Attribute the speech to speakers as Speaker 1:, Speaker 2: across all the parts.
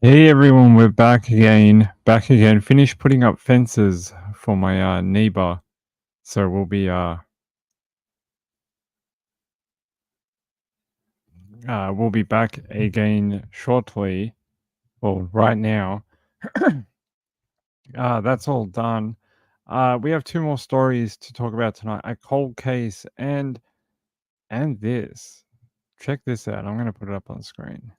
Speaker 1: Hey everyone, we're back again. Back again. Finished putting up fences for my neighbor. So we'll be back again shortly. Well, right now. That's all done. We have two more stories to talk about tonight. A cold case and this. Check this out. I'm gonna put it up on the screen.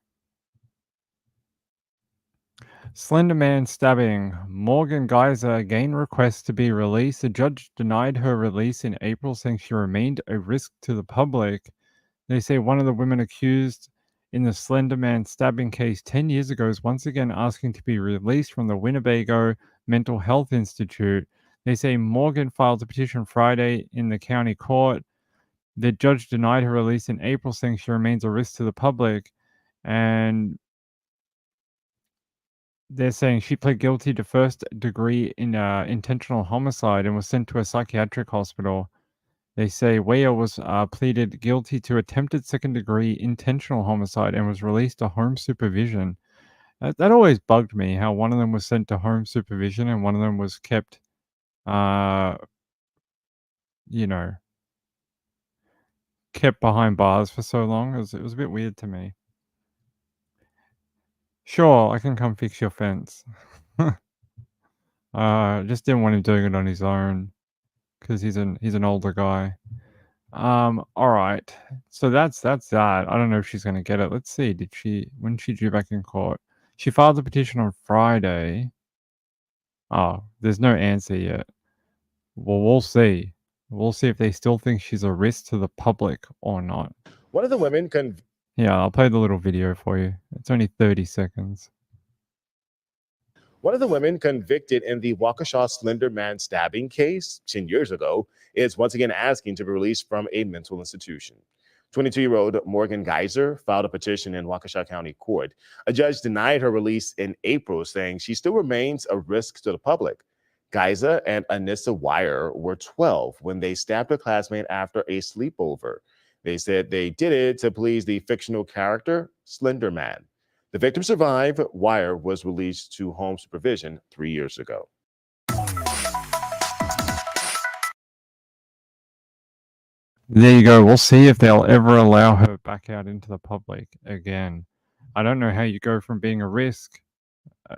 Speaker 1: Slender Man stabbing. Morgan Geyser again requests to be released. The judge denied her release in April, saying she remained a risk to the public. They say one of the women accused in the Slender Man stabbing case 10 years ago is once again asking to be released from the Winnebago Mental Health Institute. They say Morgan filed a petition Friday in the county court. The judge denied her release in April, saying she remains a risk to the public. And they're saying she pled guilty to first degree in intentional homicide and was sent to a psychiatric hospital. They say Weah was pleaded guilty to attempted second degree intentional homicide and was released to home supervision. That always bugged me how one of them was sent to home supervision and one of them was kept, uh, you know, kept behind bars for so long. It was a bit weird to me. Sure, I can come fix your fence. Just didn't want him doing it on his own because he's an older guy. All right. So that's that. I don't know if she's gonna get it. Let's see. When she due back in court? She filed the petition on Friday. Oh, there's no answer yet. Well, we'll see. We'll see if they still think she's a risk to the public or not.
Speaker 2: One of the women
Speaker 1: Yeah, I'll play the little video for you. It's only 30 seconds.
Speaker 2: One of the women convicted in the Waukesha Slender Man stabbing case 10 years ago is once again asking to be released from a mental institution. 22-year-old Morgan Geyser filed a petition in Waukesha County Court. A judge denied her release in April, saying she still remains a risk to the public. Geyser and Anissa Wire were 12 when they stabbed a classmate after a sleepover. They said they did it to please the fictional character Slender Man. The victim survived. Wire was released to home supervision 3 years ago.
Speaker 1: There you go. We'll see if they'll ever allow her back out into the public again. I don't know how you go from being a risk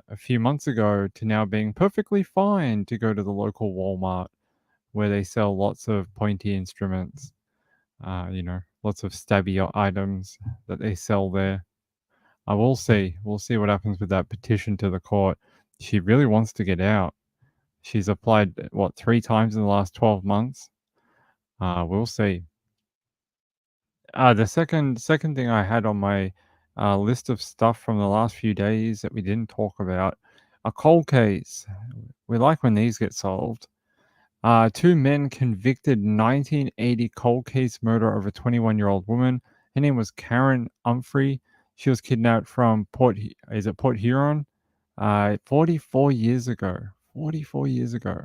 Speaker 1: a few months ago to now being perfectly fine to go to the local Walmart where they sell lots of pointy instruments, lots of stabby items that they sell there. I will see. We'll see what happens with that petition to the court. She really wants to get out. She's applied, what, 3 times in the last 12 months? We'll see. The second thing I had on my list of stuff from the last few days that we didn't talk about, a cold case. We like when these get solved. Two men convicted 1980 cold case murder of a 21-year-old woman. Her name was Karen Humphrey. She was kidnapped from Port Huron? 44 years ago. 44 years ago.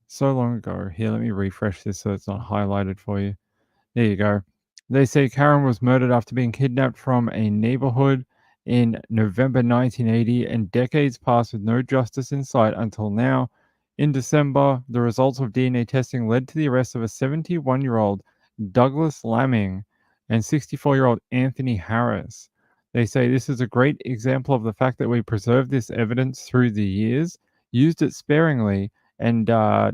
Speaker 1: So long ago. Here, let me refresh this so it's not highlighted for you. There you go. They say Karen was murdered after being kidnapped from a neighborhood in November 1980, and decades passed with no justice in sight until now. In December, the results of DNA testing led to the arrest of a 71-year-old Douglas Lamming and 64-year-old Anthony Harris. They say this is a great example of the fact that we preserved this evidence through the years, used it sparingly, and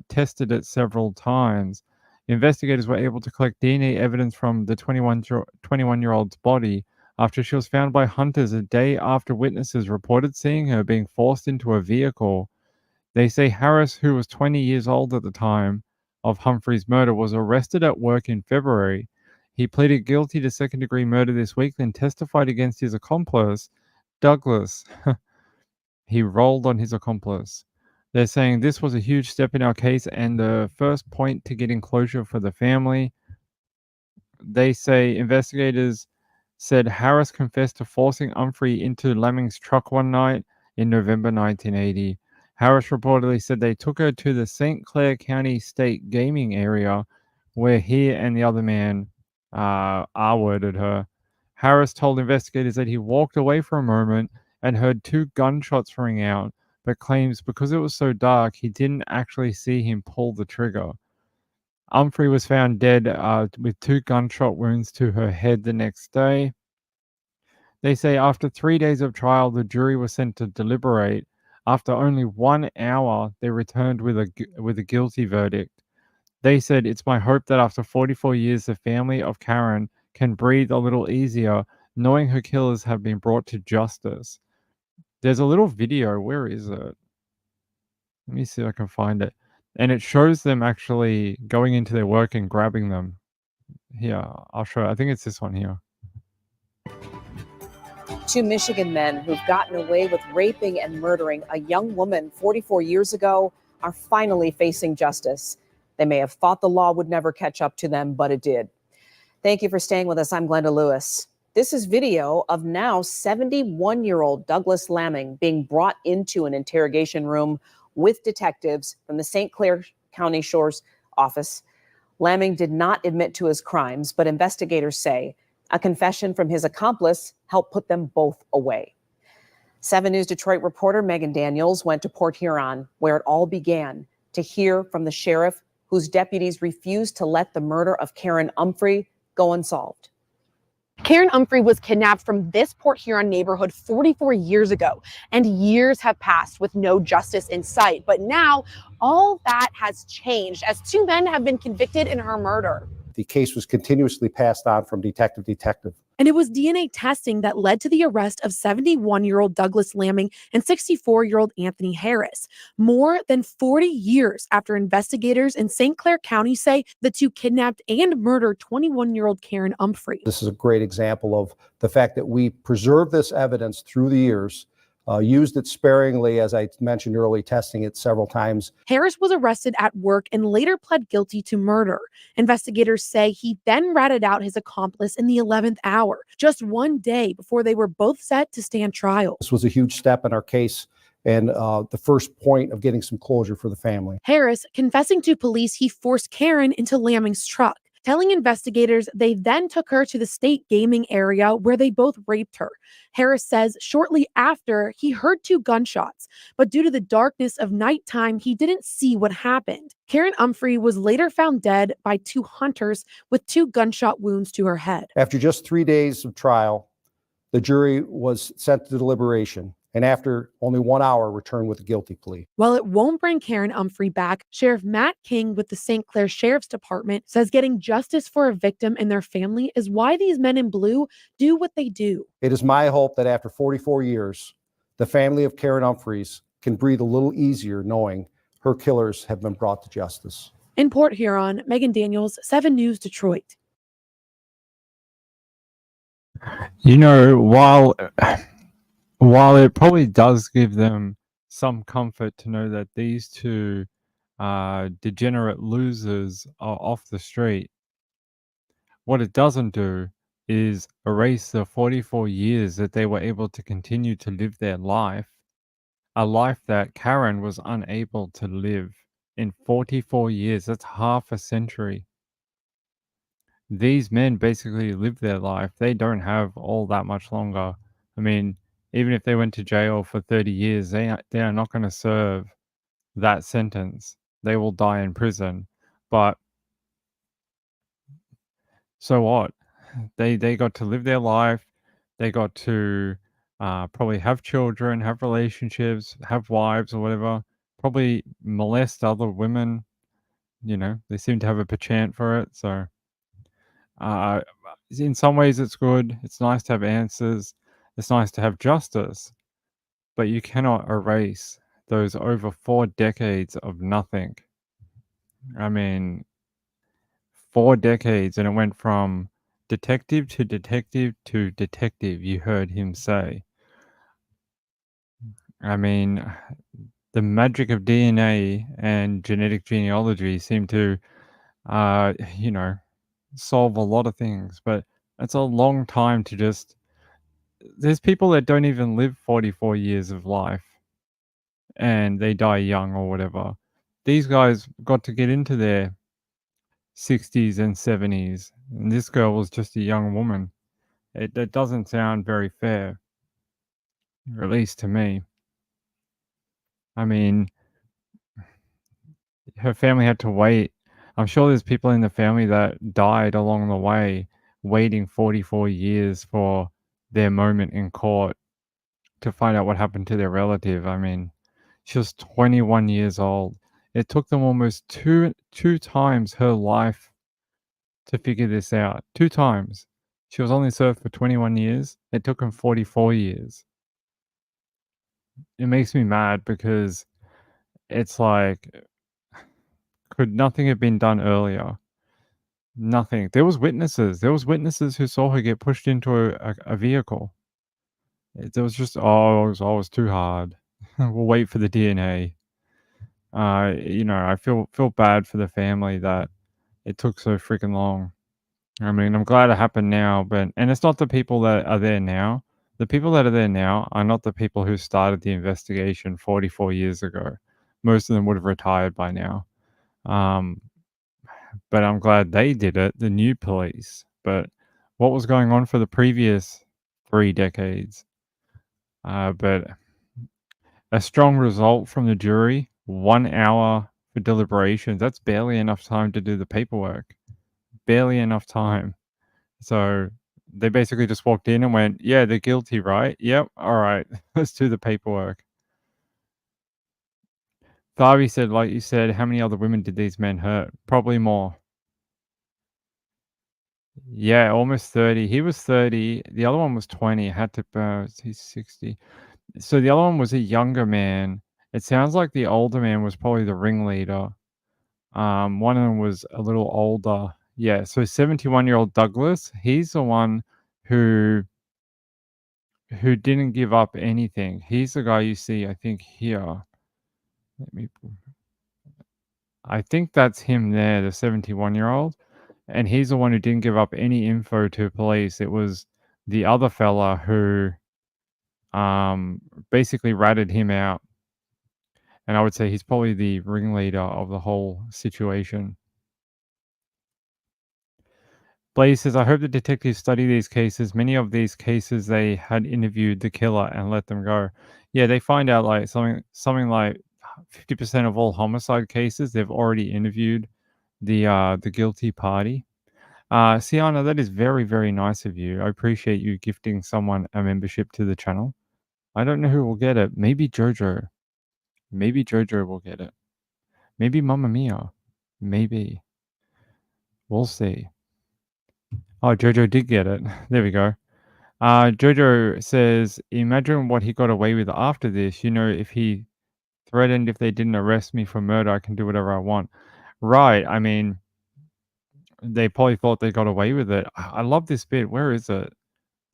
Speaker 1: tested it several times. Investigators were able to collect DNA evidence from the 21-year-old's body after she was found by hunters a day after witnesses reported seeing her being forced into a vehicle. They say Harris, who was 20 years old at the time of Humphrey's murder, was arrested at work in February. He pleaded guilty to second-degree murder this week, then testified against his accomplice, Douglas. He rolled on his accomplice. They're saying this was a huge step in our case and the first point to getting closure for the family. They say investigators said Harris confessed to forcing Humphrey into Lamming's truck one night in November 1980. Harris reportedly said they took her to the St. Clair County State Gaming area where he and the other man R-worded her. Harris told investigators that he walked away for a moment and heard 2 gunshots ring out, but claims because it was so dark, he didn't actually see him pull the trigger. Humphrey was found dead with 2 gunshot wounds to her head the next day. They say after 3 days of trial, the jury was sent to deliberate. After only 1 hour, they returned with a guilty verdict. They said, "It's my hope that after 44 years, the family of Karen can breathe a little easier, knowing her killers have been brought to justice." There's a little video. Where is it? Let me see if I can find it. And it shows them actually going into their work and grabbing them. Here, I'll show it. I think it's this one here.
Speaker 3: 2 Michigan men who've gotten away with raping and murdering a young woman 44 years ago are finally facing justice. They may have thought the law would never catch up to them, but it did. Thank you for staying with us. I'm Glenda Lewis. This is video of now 71-year-old Douglas Lamming being brought into an interrogation room with detectives from the St. Clair County Sheriff's Office. Lamming did not admit to his crimes, but investigators say a confession from his accomplice helped put them both away. 7 News Detroit reporter Megan Daniels went to Port Huron, where it all began, to hear from the sheriff whose deputies refused to let the murder of Karen Humphrey go unsolved.
Speaker 4: Karen Humphrey was kidnapped from this Port Huron neighborhood 44 years ago, and years have passed with no justice in sight. But now all that has changed as 2 men have been convicted in her murder.
Speaker 5: The case was continuously passed on from detective to detective.
Speaker 4: And it was DNA testing that led to the arrest of 71-year-old Douglas Lamming and 64-year-old Anthony Harris. More than 40 years after investigators in St. Clair County say the 2 kidnapped and murdered 21-year-old Karen Humphrey.
Speaker 5: This is a great example of the fact that we preserved this evidence through the years, used it sparingly, as I mentioned earlier, testing it several times.
Speaker 4: Harris was arrested at work and later pled guilty to murder. Investigators say he then ratted out his accomplice in the 11th hour, just 1 day before they were both set to stand trial.
Speaker 5: This was a huge step in our case and the first point of getting some closure for the family.
Speaker 4: Harris confessing to police he forced Karen into Lamming's truck, telling investigators they then took her to the state gaming area where they both raped her. Harris says shortly after he heard 2 gunshots, but due to the darkness of nighttime, he didn't see what happened. Karen Humphrey was later found dead by 2 hunters with 2 gunshot wounds to her head.
Speaker 5: After just 3 days of trial, the jury was sent to deliberation, and after only 1 hour, returned with a guilty plea.
Speaker 4: While it won't bring Karen Humphrey back, Sheriff Matt King with the St. Clair Sheriff's Department says getting justice for a victim and their family is why these men in blue do what they do.
Speaker 5: It is my hope that after 44 years, the family of Karen Humphreys can breathe a little easier knowing her killers have been brought to justice.
Speaker 4: In Port Huron, Megan Daniels, 7 News Detroit.
Speaker 1: You know, while it probably does give them some comfort to know that these 2 degenerate losers are off the street, what it doesn't do is erase the 44 years that they were able to continue to live their life, a life that Karen was unable to live in 44 years. That's half a century. These men basically live their life. They don't have all that much longer. I mean, even if they went to jail for 30 years, they are not going to serve that sentence. They will die in prison. But so what? They got to live their life. They got to probably have children, have relationships, have wives or whatever. Probably molest other women. You know, they seem to have a penchant for it. So in some ways it's good. It's nice to have answers. It's nice to have justice. But you cannot erase those over 4 decades of nothing. I mean, 4 decades, and it went from detective to detective to detective, you heard him say. I mean, the magic of DNA and genetic genealogy seem to, you know, solve a lot of things, but it's a long time to just... There's people that don't even live 44 years of life and they die young or whatever. These guys got to get into their 60s and 70s, and this girl was just a young woman. It doesn't sound very fair. or at least to me. I mean, her family had to wait. I'm sure there's people in the family that died along the way, waiting 44 years for their moment in court to find out what happened to their relative. I mean, she was 21 years old. It took them almost two times her life to figure this out. 2 times. She was only served for 21 years. It took them 44 years. It makes me mad because it's like, could nothing have been done earlier? Nothing. There was witnesses. There was witnesses who saw her get pushed into a vehicle. It was just, oh, it was too hard. We'll wait for the DNA. I feel bad for the family that it took so freaking long. I mean, I'm glad it happened now, and it's not the people that are there now. The people that are there now are not the people who started the investigation 44 years ago. Most of them would have retired by now. But I'm glad they did it, the new police. But what was going on for the previous 3 decades? But a strong result from the jury, 1 hour for deliberations. That's barely enough time to do the paperwork. Barely enough time. So they basically just walked in and went, yeah, they're guilty, right? Yep. All right. Let's do the paperwork. Tharvey said, like you said, how many other women did these men hurt? Probably more. Yeah, almost 30. He was 30. The other one was 20. Had to, he's 60. So the other one was a younger man. It sounds like the older man was probably the ringleader. One of them was a little older. Yeah, so 71-year-old Douglas, he's the one who didn't give up anything. He's the guy you see, I think, here. I think that's him there, the 71-year-old. And he's the one who didn't give up any info to police. It was the other fella who basically ratted him out. And I would say he's probably the ringleader of the whole situation. Blaze says, I hope the detectives study these cases. Many of these cases, they had interviewed the killer and let them go. Yeah, they find out like something like 50% of all homicide cases, they've already interviewed the guilty party. Sienna, that is very, very nice of you. I appreciate you gifting someone a membership to the channel. I don't know who will get it. Maybe Jojo. Maybe Jojo will get it. Maybe Mamma Mia. Maybe. We'll see. Oh, Jojo did get it. There we go. Jojo says, imagine what he got away with after this. If he threatened if they didn't arrest me for murder, I can do whatever I want. Right. I mean, they probably thought they got away with it. I love this bit. Where is it?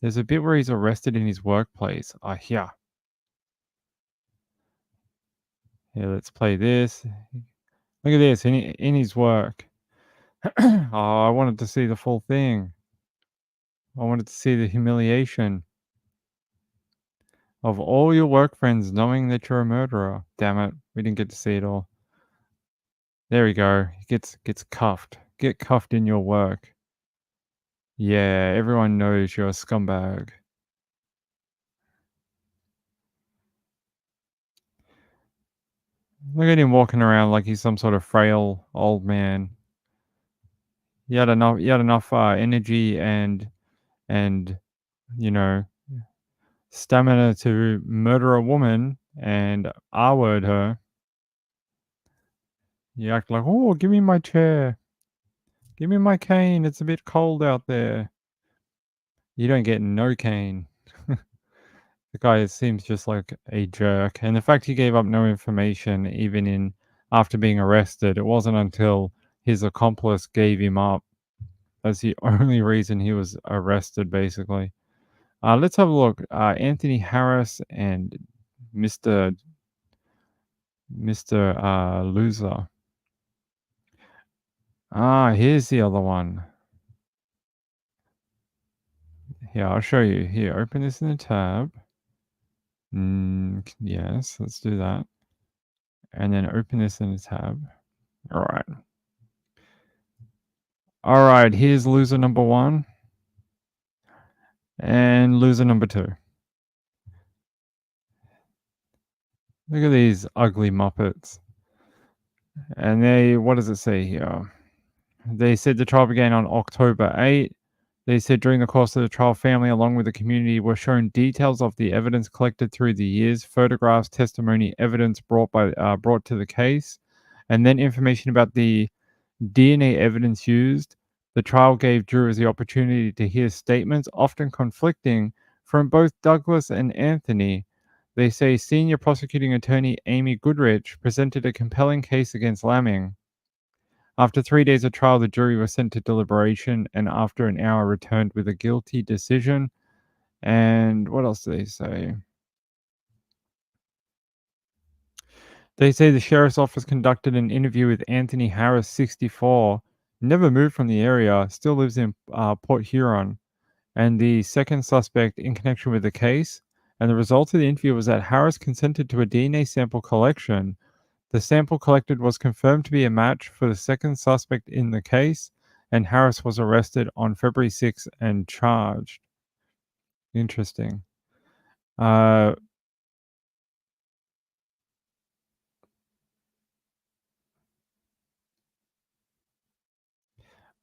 Speaker 1: There's a bit where he's arrested in his workplace. Here. Yeah, let's play this. Look at this in his work. Oh, I wanted to see the full thing. I wanted to see the humiliation of all your work friends knowing that you're a murderer. Damn it, we didn't get to see it all. There we go. He gets cuffed. Get cuffed in your work. Yeah, everyone knows you're a scumbag. Look at him walking around like he's some sort of frail old man. He had enough energy and stamina to murder a woman and R-word her. You act like, oh, give me my chair. Give me my cane. It's a bit cold out there. You don't get no cane. The guy seems just like a jerk. And the fact he gave up no information even after being arrested, it wasn't until his accomplice gave him up. That's the only reason he was arrested, basically. Let's have a look. Anthony Harris and Mr. Loser. Here's the other one. Here, I'll show you. Here, open this in the tab. Yes, let's do that. And then open this in the tab. All right. All right, here's loser number 1 and loser number 2. Look at these ugly Muppets. And what does it say here? They said the trial began on October 8. They said during the course of the trial, family along with the community were shown details of the evidence collected through the years, photographs, testimony, evidence brought to the case, and then information about the DNA evidence used. The trial gave jurors the opportunity to hear statements, often conflicting, from both Douglas and Anthony. They say senior prosecuting attorney Amy Goodrich presented a compelling case against Lamming. After 3 days of trial, the jury was sent to deliberation and after an hour returned with a guilty decision. And what else do they say? They say the sheriff's office conducted an interview with Anthony Harris, 64, never moved from the area, still lives in Port Huron, and the second suspect in connection with the case. And the result of the interview was that Harris consented to a DNA sample collection. The sample collected was confirmed to be a match for the second suspect in the case, and Harris was arrested on February 6th and charged. Interesting. I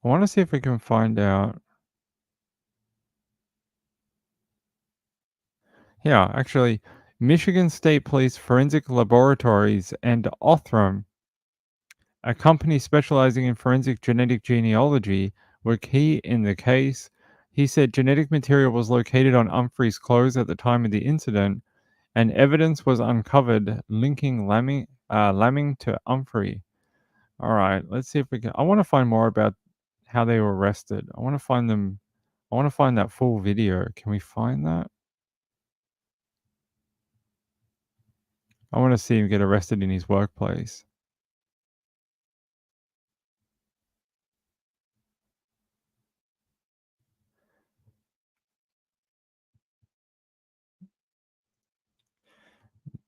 Speaker 1: want to see if we can find out. Yeah, actually, Michigan State Police Forensic Laboratories and Othram, a company specializing in forensic genetic genealogy, were key in the case. He said genetic material was located on Humphrey's clothes at the time of the incident, and evidence was uncovered linking Lamming to Humphrey. All right, let's see if we can. I want to find more about how they were arrested. I want to find them. I want to find that full video. Can we find that? I want to see him get arrested in his workplace.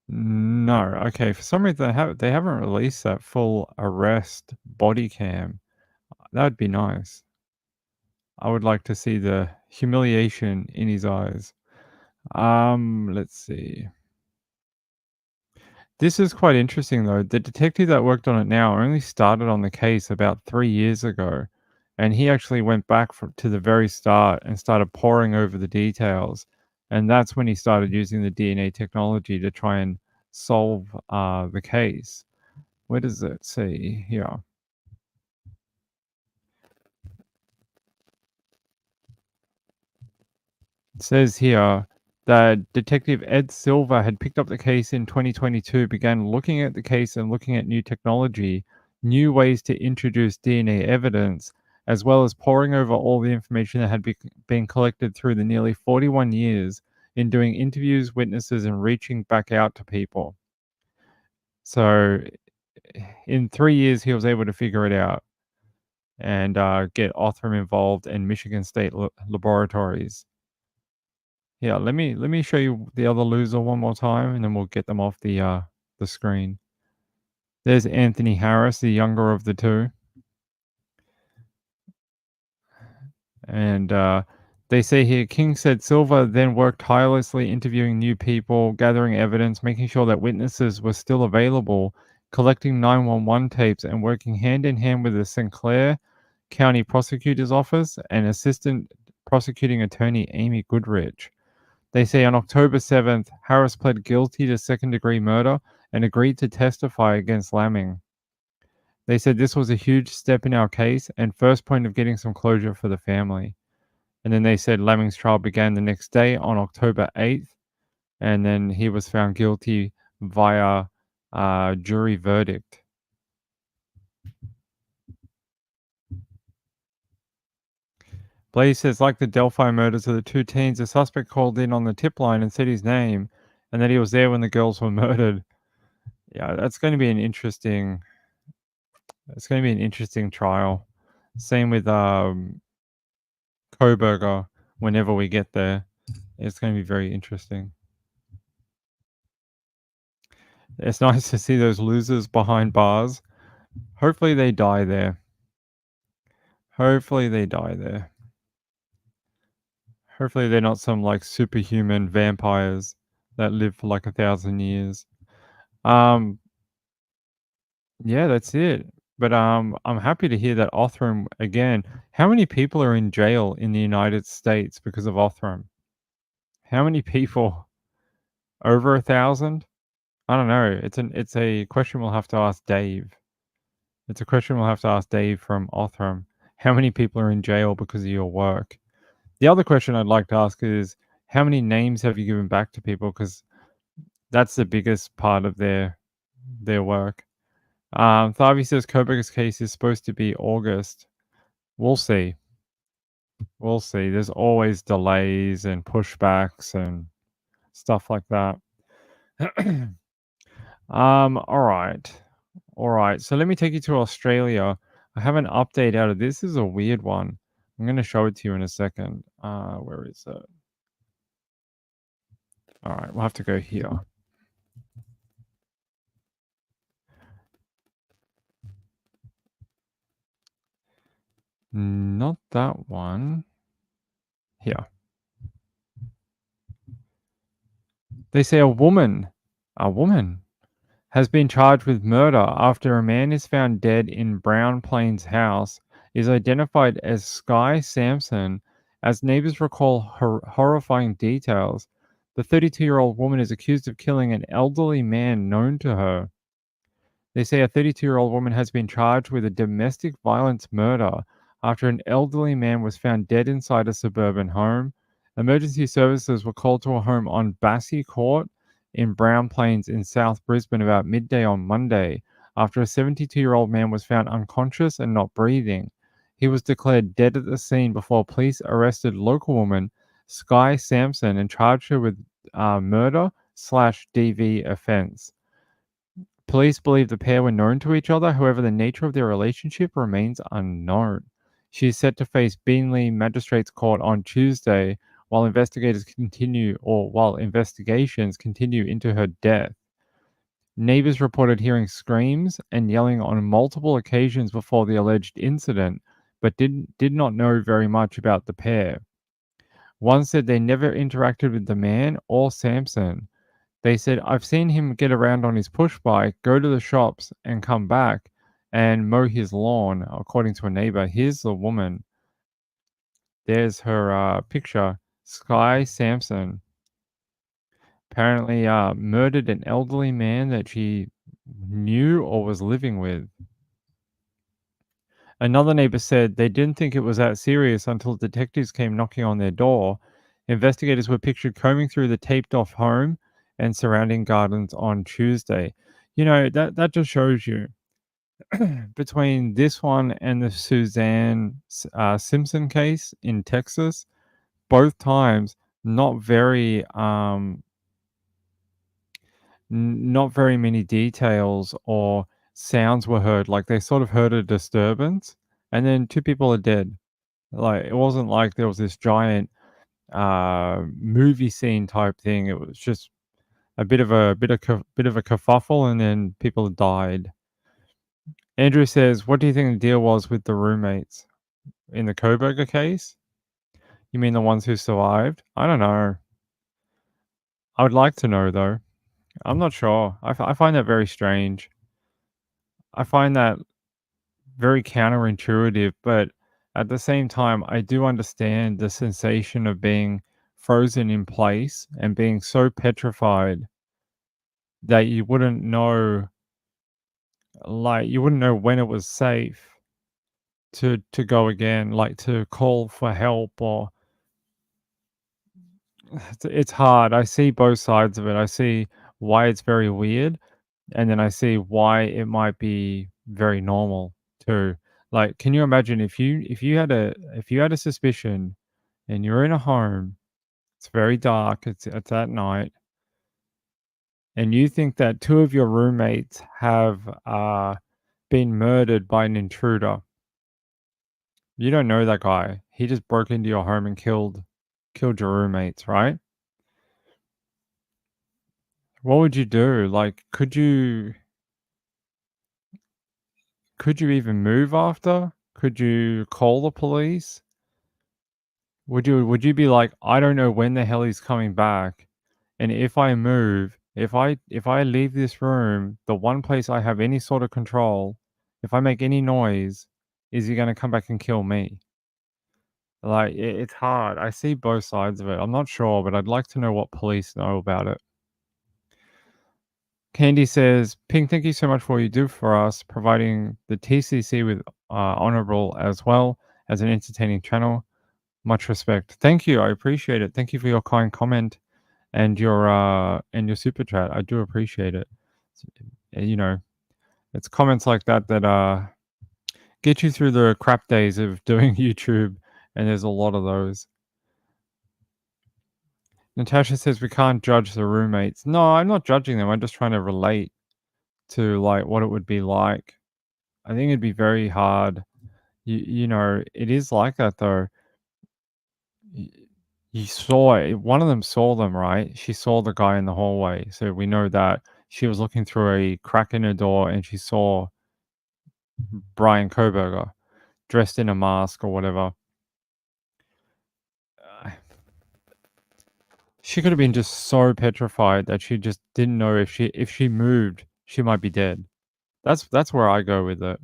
Speaker 1: No, okay. For some reason, they haven't released that full arrest body cam. That would be nice. I would like to see the humiliation in his eyes. Let's see. This is quite interesting, though. The detective that worked on it now only started on the case about 3 years ago, and he actually went back to the very start and started poring over the details. And that's when he started using the DNA technology to try and solve the case. Where does it say here? It says here that Detective Ed Silver had picked up the case in 2022, began looking at the case and looking at new technology, new ways to introduce DNA evidence, as well as poring over all the information that had been collected through the nearly 41 years in doing interviews, witnesses, and reaching back out to people. So in 3 years, he was able to figure it out and get Othram involved in Michigan State Laboratories. Yeah, let me show you the other loser one more time, and then we'll get them off the screen. There's Anthony Harris, the younger of the two. And they say here, King said Silver then worked tirelessly interviewing new people, gathering evidence, making sure that witnesses were still available, collecting 911 tapes, and working hand in hand with the St. Clair County Prosecutor's Office and Assistant Prosecuting Attorney Amy Goodrich. They say on October 7th, Harris pled guilty to second-degree murder and agreed to testify against Lamming. They said this was a huge step in our case and first point of getting some closure for the family. And then they said Lamming's trial began the next day on October 8th, and then he was found guilty via jury verdict. Blaze says, like the Delphi murders of the two teens, the suspect called in on the tip line and said his name, and that he was there when the girls were murdered. Yeah, that's going to be an interesting. It's going to be an interesting trial. Same with Koberger. Whenever we get there, it's going to be very interesting. It's nice to see those losers behind bars. Hopefully they die there. Hopefully they die there. Hopefully they're not some like superhuman vampires that live for like 1,000 years. Um, yeah, that's it. But I'm happy to hear that Othram again. How many people are in jail in the United States because of Othram? How many people? Over 1,000? I don't know. It's a question we'll have to ask Dave. It's a question we'll have to ask Dave from Othram. How many people are in jail because of your work? The other question I'd like to ask is how many names have you given back to people? Because that's the biggest part of their work. Thavi says Koberger's case is supposed to be August. We'll see. We'll see. There's always delays and pushbacks and stuff like that. All right. All right. So let me take you to Australia. I have an update out of this. This is a weird one. I'm going to show it to you in a second. Where is it? All right. We'll have to go here. Not that one. Here. They say a woman has been charged with murder after a man is found dead in Brown Plains house, is identified as Sky Sampson. As neighbors recall horrifying details, the 32-year-old woman is accused of killing an elderly man known to her. They say a 32-year-old woman has been charged with a domestic violence murder after an elderly man was found dead inside a suburban home. Emergency services were called to a home on Bassey Court in Brown Plains in South Brisbane about midday on Monday after a 72-year-old man was found unconscious and not breathing. He was declared dead at the scene before police arrested local woman Sky Sampson and charged her with murder/DV offense. Police believe the pair were known to each other, however, the nature of their relationship remains unknown. She is set to face Beenleigh Magistrates Court on Tuesday while investigations continue into her death. Neighbors reported hearing screams and yelling on multiple occasions before the alleged incident, but did not know very much about the pair. One said they never interacted with the man or Sampson. They said, I've seen him get around on his push bike, go to the shops, and come back and mow his lawn, according to a neighbor. Here's the woman. There's her picture. Sky Sampson apparently murdered an elderly man that she knew or was living with. Another neighbor said they didn't think it was that serious until detectives came knocking on their door. Investigators were pictured combing through the taped-off home and surrounding gardens on Tuesday. You know, that just shows you between this one and the Suzanne Simpson case in Texas, both times not very many details or sounds were heard. Like they sort of heard a disturbance, and then 2 people are dead. Like it wasn't like there was this giant movie scene type thing. It was just a bit of a kerfuffle, and then people died. Andrew says, "What do you think the deal was with the roommates in the Koberger case? You mean the ones who survived? I don't know. I would like to know though. I'm not sure. I find that very strange. I find that very counterintuitive, but at the same time, I do understand the sensation of being frozen in place and being so petrified that you wouldn't know, when it was safe to go again, like to call for help or it's hard. I see both sides of it. I see why it's very weird, and then I see why it might be very normal too. Like, can you imagine if you had a suspicion and you're in a home, it's very dark, it's at night, and you think that 2 of your roommates have been murdered by an intruder. You don't know that guy. He just broke into your home and killed your roommates, right? What would you do? Like, could you even move after? Could you call the police? Would you be like, I don't know when the hell he's coming back, and if I move, If I leave this room, the one place I have any sort of control, if I make any noise, is he gonna come back and kill me? Like, it's hard. I see both sides of it. I'm not sure, but I'd like to know what police know about it. Candy says, Ping, thank you so much for what you do for us, providing the TCC with honorable as well as an entertaining channel. Much respect. Thank you. I appreciate it. Thank you for your kind comment and your super chat. I do appreciate it. You know, it's comments like that that get you through the crap days of doing YouTube, and there's a lot of those. Natasha says we can't judge the roommates. No, I'm not judging them. I'm just trying to relate to like what it would be like. I think it'd be very hard. You know, it is like that though. You saw it. One of them saw them, right? She saw the guy in the hallway, so we know that she was looking through a crack in her door and she saw Brian Koberger dressed in a mask or whatever. She could have been just so petrified that she just didn't know if she moved, she might be dead. That's where I go with it.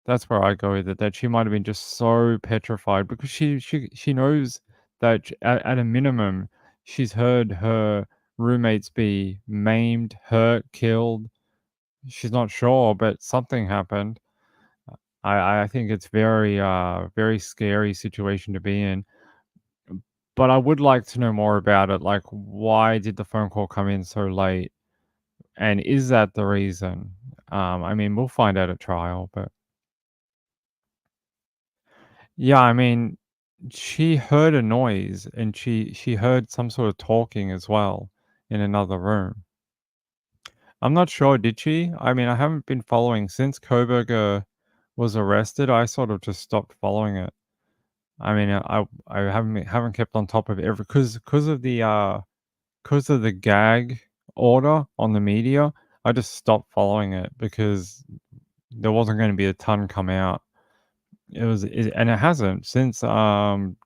Speaker 1: That's where I go with it. That she might have been just so petrified because she knows that at a minimum she's heard her roommates be maimed, hurt, killed. She's not sure, but something happened. I think it's very scary situation to be in. But I would like to know more about it. Like, why did the phone call come in so late? And is that the reason? I mean, we'll find out at trial, but yeah, I mean, she heard a noise and she heard some sort of talking as well in another room. I'm not sure, did she? I mean, I haven't been following since Koberger was arrested. I sort of just stopped following it. I mean, I haven't kept on top of it because of the gag order on the media. I just stopped following it because there wasn't going to be a ton come out. And it hasn't since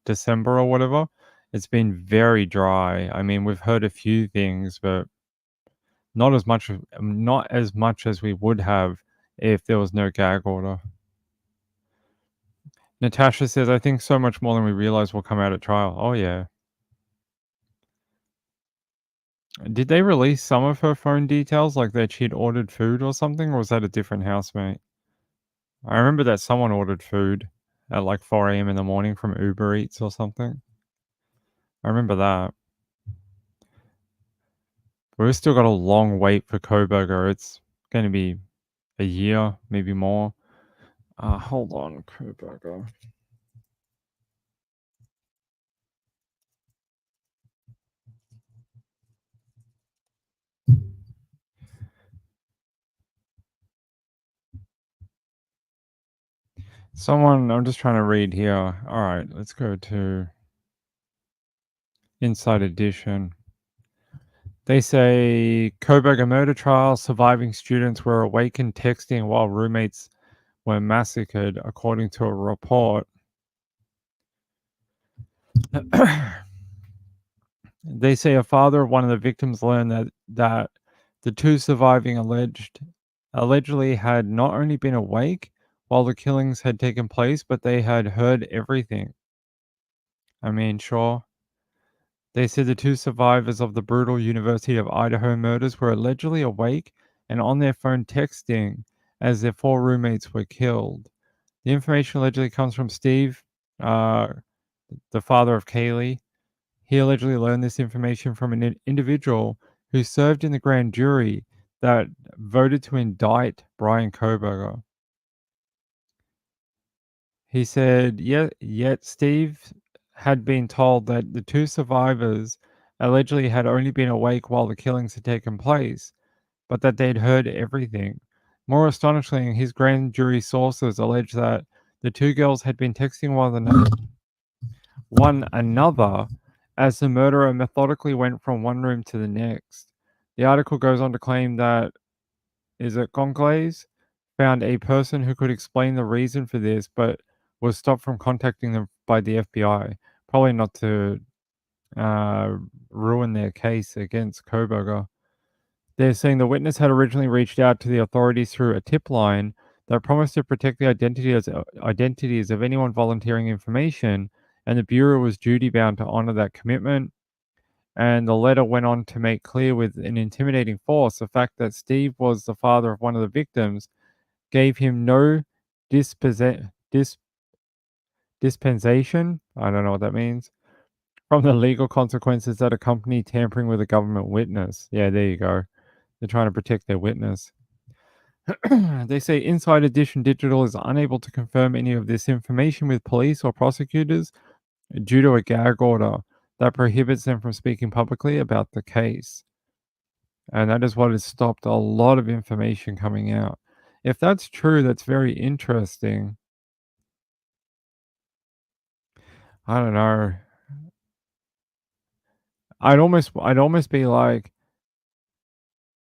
Speaker 1: December or whatever. It's been very dry. I mean, we've heard a few things, but not as much as we would have if there was no gag order. Natasha says, I think so much more than we realize will come out at trial. Oh, yeah. Did they release some of her phone details, like that she'd ordered food or something, or was that a different housemate? I remember that someone ordered food at like 4 a.m. in the morning from Uber Eats or something. I remember that. We've still got a long wait for Koberger. It's going to be a year, maybe more. Hold on, Koberger. I'm just trying to read here. All right, let's go to Inside Edition. They say Koberger murder trial, surviving students were awakened texting while roommates were massacred, according to a report. They say a father of one of the victims learned that the two surviving allegedly had not only been awake while the killings had taken place, but they had heard everything. I mean, sure. They said the two survivors of the brutal University of Idaho murders were allegedly awake and on their phone texting as their 4 roommates were killed. The information allegedly comes from Steve, the father of Kaylee. He allegedly learned this information from an individual who served in the grand jury that voted to indict Brian Koberger. He said, yet Steve had been told that the two survivors allegedly had only been awake while the killings had taken place, but that they'd heard everything. More astonishingly, his grand jury sources allege that the two girls had been texting one another as the murderer methodically went from one room to the next. The article goes on to claim that, is it Gonzalez, found a person who could explain the reason for this, but was stopped from contacting them by the FBI. Probably not to ruin their case against Koberger. They're saying the witness had originally reached out to the authorities through a tip line that promised to protect the identities of anyone volunteering information, and the Bureau was duty bound to honor that commitment. And the letter went on to make clear with an intimidating force the fact that Steve was the father of one of the victims, gave him no dispensation, I don't know what that means, from the legal consequences that accompany tampering with a government witness. Yeah, there you go. They're trying to protect their witness. They say Inside Edition Digital is unable to confirm any of this information with police or prosecutors due to a gag order that prohibits them from speaking publicly about the case. And that is what has stopped a lot of information coming out. If that's true, that's very interesting. I don't know. I'd almost be like,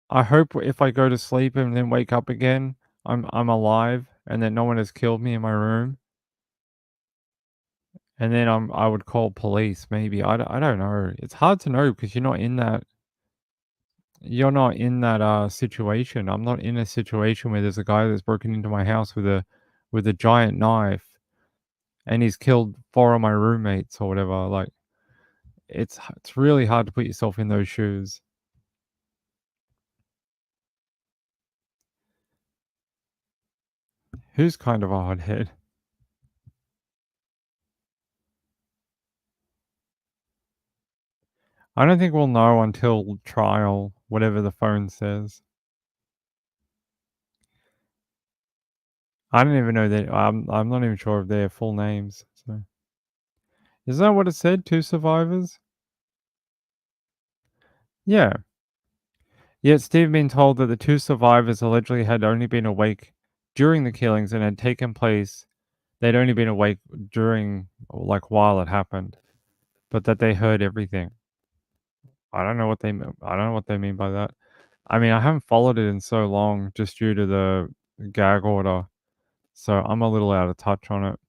Speaker 1: I hope if I go to sleep and then wake up again, I'm alive and that no one has killed me in my room. And then I would call police maybe. I don't know. It's hard to know because you're not in that situation. I'm not in a situation where there's a guy that's broken into my house with a giant knife and he's killed 4 of my roommates or whatever. Like it's really hard to put yourself in those shoes. Who's kind of a hothead? I don't think we'll know until trial, whatever the phone says. I don't even know that. I'm not even sure of their full names. So, is that what it said? 2 survivors? Yeah. Yet Steve been told that the 2 survivors allegedly had only been awake during the killings and had taken place. They'd only been awake during, like, while it happened, but that they heard everything. I don't know what they mean by that. I mean, I haven't followed it in so long just due to the gag order, so I'm a little out of touch on it.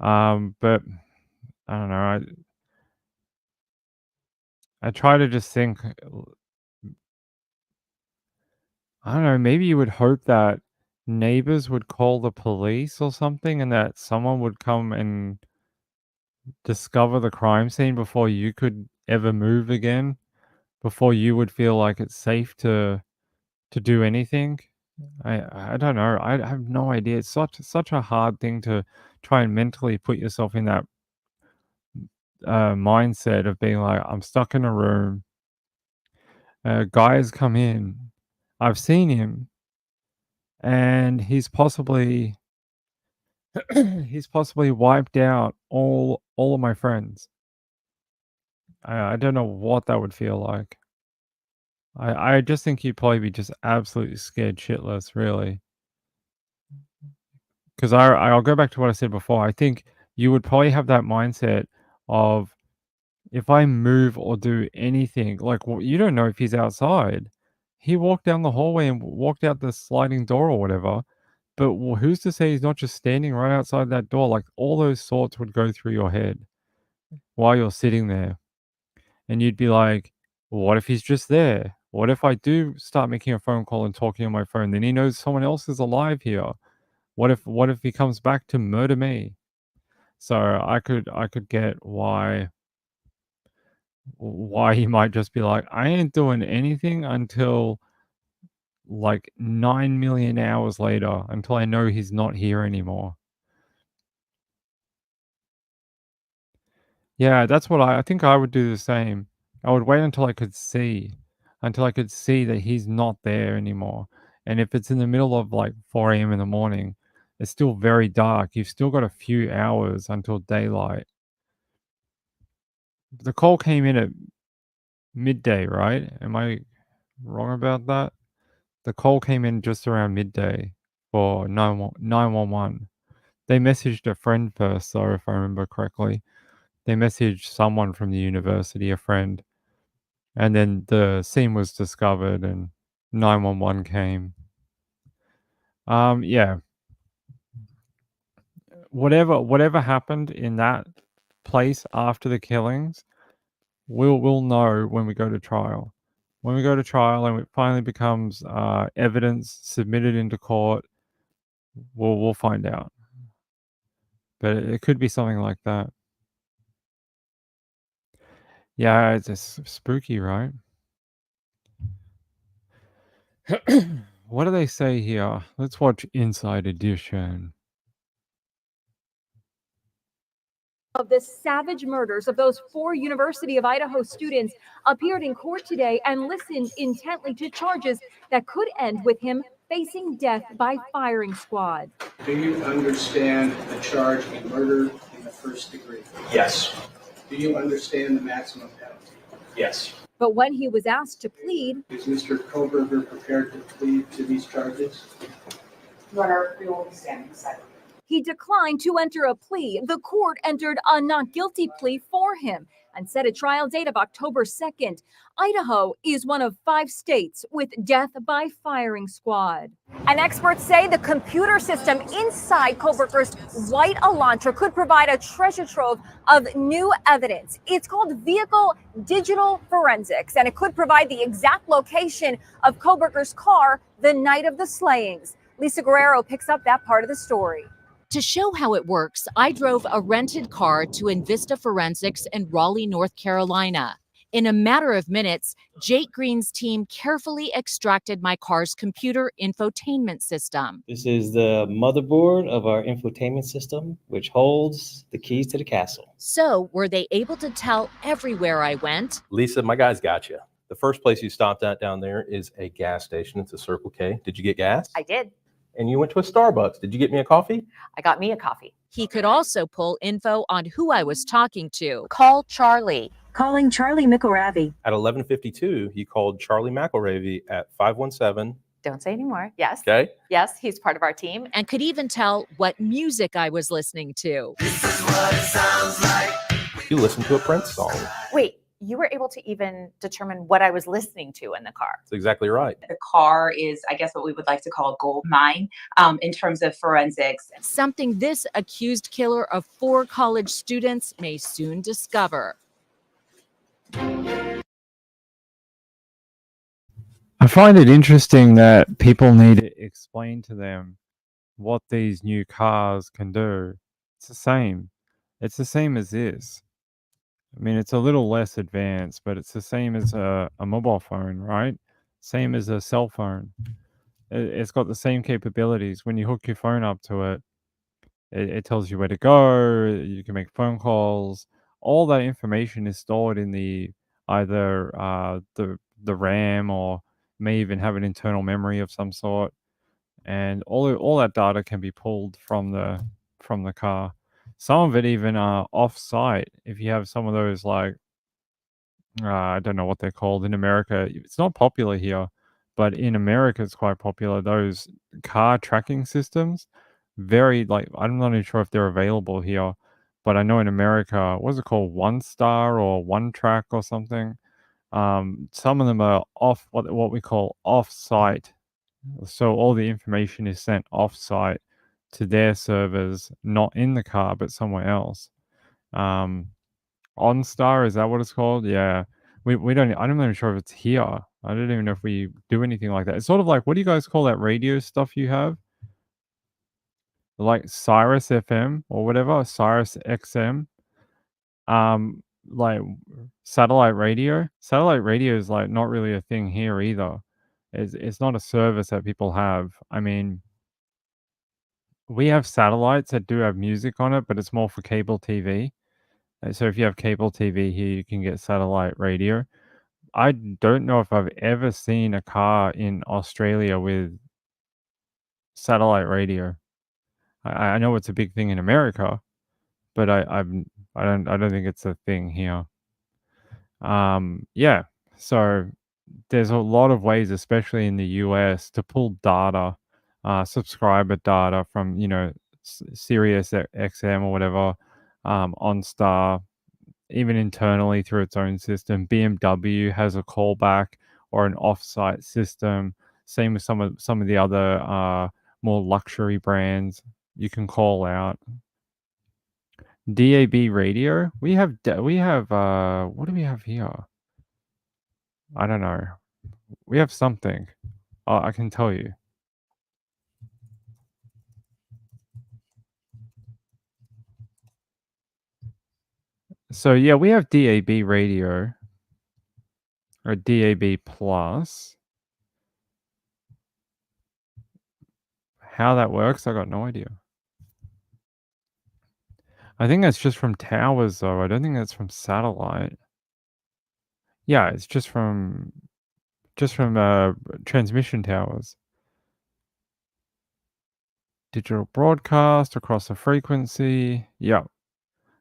Speaker 1: But I don't know. I try to just think. I don't know. Maybe you would hope that neighbors would call the police or something, and that someone would come and discover the crime scene before you could ever move again, before you would feel like it's safe to do anything. I don't know. I have no idea. It's such a hard thing to try and mentally put yourself in that mindset of being like, I'm stuck in a room. Guys come in. I've seen him, and he's possibly wiped out all of my friends. I don't know what that would feel like. I just think you'd probably be just absolutely scared shitless, really. Because I'll go back to what I said before. I think you would probably have that mindset of, if I move or do anything, like, you don't know if he's outside. He walked down the hallway and walked out the sliding door or whatever. But who's to say he's not just standing right outside that door? Like, all those thoughts would go through your head while you're sitting there. And you'd be like, what if he's just there? What if I do start making a phone call and talking on my phone? Then he knows someone else is alive here. What if he comes back to murder me? So I could get why he might just be like, I ain't doing anything until like 9 million hours later, until I know he's not here anymore. Yeah, that's what I think I would do the same. I would wait until I could see that he's not there anymore. And if it's in the middle of like 4 a.m. in the morning, it's still very dark. You've still got a few hours until daylight. The call came in at midday, right? Am I wrong about that? The call came in just around midday for 911. They messaged a friend first, though, if I remember correctly. They messaged someone from the university, a friend, and then the scene was discovered and 911 came. Yeah. Whatever happened in that place after the killings, we'll know when we go to trial. When we go to trial and it finally becomes evidence submitted into court, we'll find out. But it could be something like that. Yeah, it's just spooky, right? What do they say here? Let's watch Inside Edition.
Speaker 6: Of the savage murders of those 4 University of Idaho students appeared in court today and listened intently to charges that could end with him facing death by firing squad.
Speaker 7: Do you understand the charge of murder in the first degree?
Speaker 8: Yes.
Speaker 7: Do you understand the maximum penalty?
Speaker 8: Yes.
Speaker 6: But when he was asked to plead,
Speaker 7: Is Mr. Koberger prepared to plead to these charges?
Speaker 9: Your Honor, we will be standing beside you.
Speaker 6: he declined to enter a plea. The court entered a not guilty plea for him and set a trial date of October 2nd. Idaho is one of 5 states with death by firing squad. And experts say the computer system inside Koberger's white Elantra could provide a treasure trove of new evidence. It's called Vehicle Digital Forensics, and it could provide the exact location of Koberger's car the night of the slayings. Lisa Guerrero picks up that part of the story.
Speaker 10: To show how it works, I drove a rented car to Invista Forensics in Raleigh, North Carolina. In a matter of minutes, Jake Green's team carefully extracted my car's computer infotainment system.
Speaker 8: This is the motherboard of our infotainment system, which holds the keys to the castle.
Speaker 10: So, were they able to tell everywhere I went?
Speaker 11: Lisa, my guys got you. The first place you stopped at down there is a gas station. It's a Circle K. Did you get gas?
Speaker 12: I did.
Speaker 11: And you went to a Starbucks. Did you get me a coffee?
Speaker 12: I got me a coffee.
Speaker 10: He could also pull info on who I was talking to.
Speaker 12: Call Charlie.
Speaker 6: Calling Charlie McElravy.
Speaker 11: At 11:52, you called Charlie McElravy at 517.
Speaker 12: Don't say anymore. Yes.
Speaker 11: Okay.
Speaker 12: Yes, he's part of our team.
Speaker 10: And could even tell what music I was listening to.
Speaker 13: This is what it sounds like.
Speaker 11: You listened to a Prince song.
Speaker 12: Wait, you were able to even determine what I was listening to in the car.
Speaker 11: That's exactly right.
Speaker 9: The car is, I guess, what we would like to call a gold mine in terms of forensics.
Speaker 10: Something this accused killer of 4 college students may soon discover.
Speaker 1: I find it interesting that people need to explain to them what these new cars can do. It's the same. It's the same as this. I mean, it's a little less advanced, but it's the same as a mobile phone, right? Same as a cell phone. It's got the same capabilities. When you hook your phone up to it, it tells you where to go. You can make phone calls. All that information is stored in the either the RAM or may even have an internal memory of some sort, and all that data can be pulled from the car. Some of it even off-site. If you have some of those, like I don't know what they're called in America. It's not popular here, but in America it's quite popular. Those car tracking systems, very like I'm not even sure if they're available here, but I know in America, what's it called, OneStar or OneTrack or something. Some of them are off what we call off-site. So all the information is sent off-site to their servers, not in the car, but somewhere else. OnStar, is that what it's called? Yeah. We don't, I'm not even sure if it's here. I don't even know if we do anything like that. It's sort of like, what do you guys call that radio stuff you have? Like Sirius FM or whatever, Sirius XM. Like satellite radio. Satellite radio is like not really a thing here either. It's not a service that people have. I mean, we have satellites that do have music on it, but it's more for cable TV. So if you have cable TV here, you can get satellite radio. I don't know if I've ever seen a car in Australia with satellite radio. I know it's a big thing in America, but I don't think it's a thing here. Yeah. So there's a lot of ways, especially in the US, to pull data, subscriber data from, Sirius XM or whatever, OnStar, even internally through its own system. BMW has a callback or an off-site system. Same with some of the other more luxury brands. You can call out. DAB radio. We have what do we have here? I don't know. We have something. I can tell you. So yeah, we have DAB radio or DAB plus. How that works, I got no idea. I think that's just from towers though. I don't think that's from satellite. Yeah, it's just from transmission towers. Digital broadcast across a frequency. Yeah.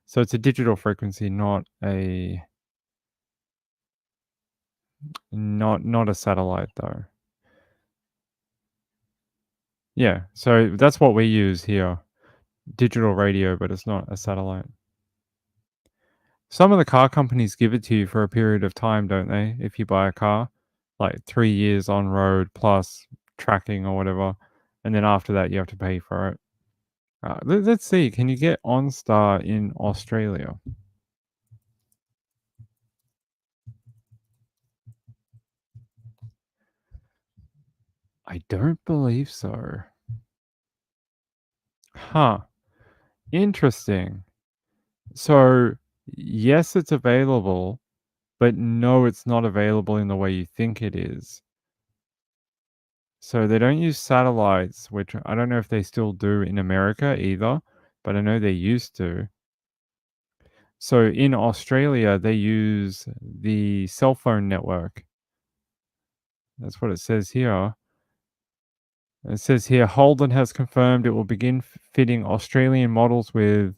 Speaker 1: So it's a digital frequency, not a satellite though. Yeah, so that's what we use here. Digital radio, but it's not a satellite. Some of the car companies give it to you for a period of time, don't they? If you buy a car, like 3 years on road plus tracking or whatever, and then after that you have to pay for it. Let's see, can you get OnStar in Australia? I don't believe so. Huh. Interesting. So, yes, it's available, but no, it's not available in the way you think it is. So they don't use satellites, which I don't know if they still do in America either, but I know they used to. So in Australia, they use the cell phone network. That's what it says here. It says here, Holden has confirmed it will begin fitting Australian models with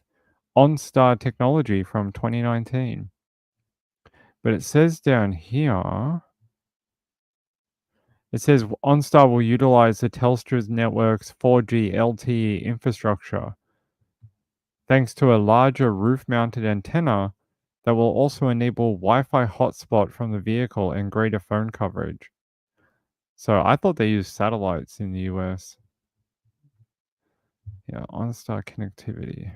Speaker 1: OnStar technology from 2019. But it says down here, it says OnStar will utilize the Telstra's network's 4G LTE infrastructure, thanks to a larger roof-mounted antenna that will also enable Wi-Fi hotspot from the vehicle and greater phone coverage. So I thought they used satellites in the US. Yeah, OnStar connectivity.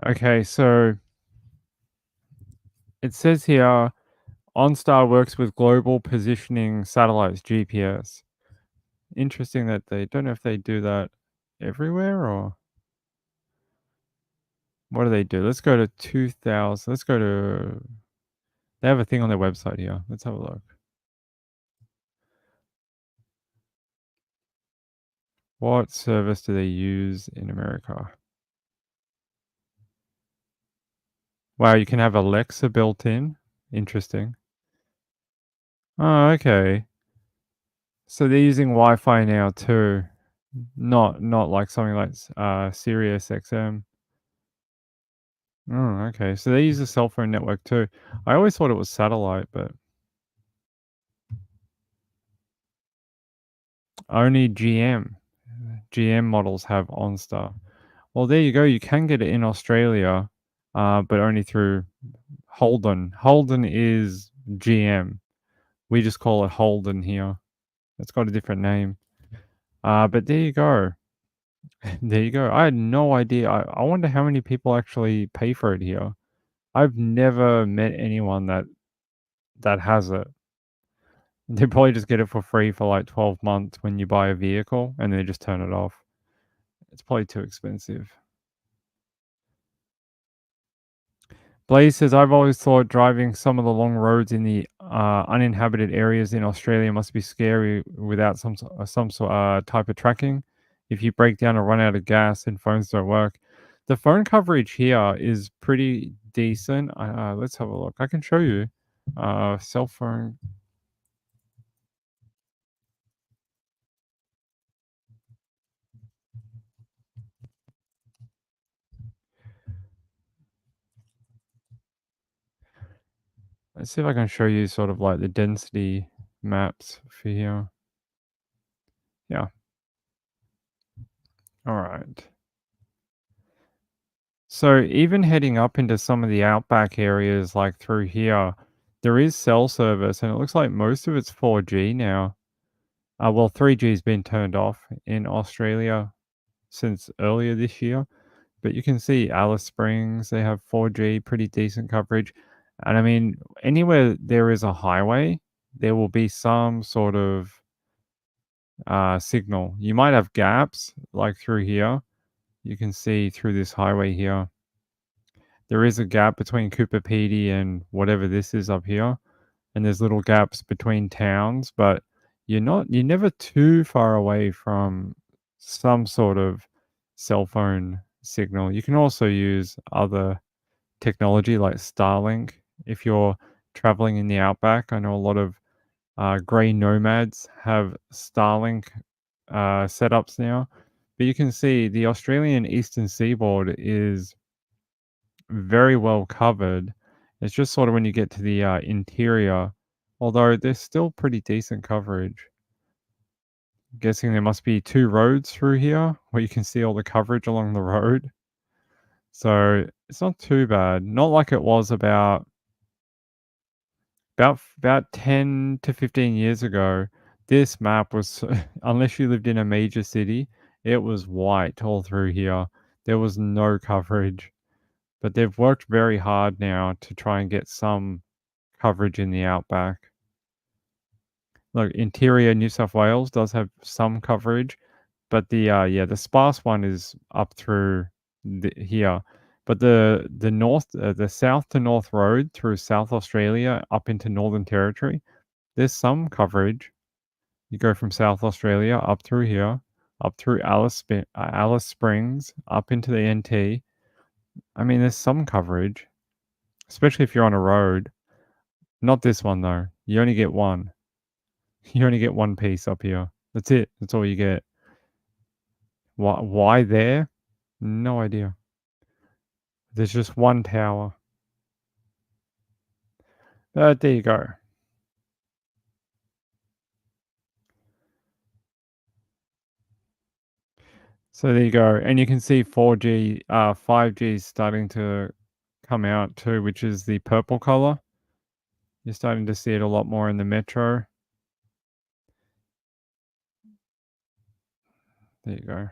Speaker 1: Okay, so it says here, OnStar works with global positioning satellites, GPS. Interesting that they don't know if they do that everywhere or what do they do? Let's go to 2000. Let's go to, they have a thing on their website here. Let's have a look. What service do they use in America? Wow, you can have Alexa built in. Interesting. Oh, okay. So they're using Wi-Fi now too. Not like something like Sirius XM. Oh, okay. So they use a cell phone network too. I always thought it was satellite, but only GM models have OnStar. Well, there you go. You can get it in Australia, but only through Holden. Holden is GM. We just call it Holden here. It's got a different name. But there you go. There you go. I had no idea. I wonder how many people actually pay for it here. I've never met anyone that has it. They probably just get it for free for like 12 months when you buy a vehicle and they just turn it off. It's probably too expensive. Blaze says, I've always thought driving some of the long roads in the uninhabited areas in Australia must be scary without some type of tracking. If you break down or run out of gas and phones don't work. The phone coverage here is pretty decent. Let's have a look. I can show you. Cell phone. Let's see if I can show you sort of like the density maps for here. Yeah. All right. So even heading up into some of the outback areas, like through here, there is cell service, and it looks like most of it's 4G now. Well, 3G's been turned off in Australia since earlier this year, but you can see Alice Springs, they have 4G, pretty decent coverage. And I mean, anywhere there is a highway, there will be some sort of signal. You might have gaps, like through here. You can see through this highway here. There is a gap between Cooper Pedy and whatever this is up here. And there's little gaps between towns, but you're never too far away from some sort of cell phone signal. You can also use other technology like Starlink if you're traveling in the outback. I know a lot of grey nomads have Starlink setups now, but you can see the Australian eastern seaboard is very well covered. It's just sort of when you get to the interior, although there's still pretty decent coverage. Guessing there must be 2 roads through here where you can see all the coverage along the road. So it's not too bad. Not like it was about 10 to 15 years ago. This map was, unless you lived in a major city, it was white all through here. There was no coverage. But they've worked very hard now to try and get some coverage in the outback. Look, interior New South Wales does have some coverage, but the sparse one is up through here. But the south to north road through South Australia up into Northern Territory, there's some coverage. You go from South Australia up through here, up through Alice Springs, up into the NT. I mean, there's some coverage, especially if you're on a road. Not this one though. You only get one. You only get one piece up here. That's it. That's all you get. Why there? No idea. There's just one tower. But there you go. So there you go. And you can see 4G, 5G is starting to come out too, which is the purple color. You're starting to see it a lot more in the metro. There you go.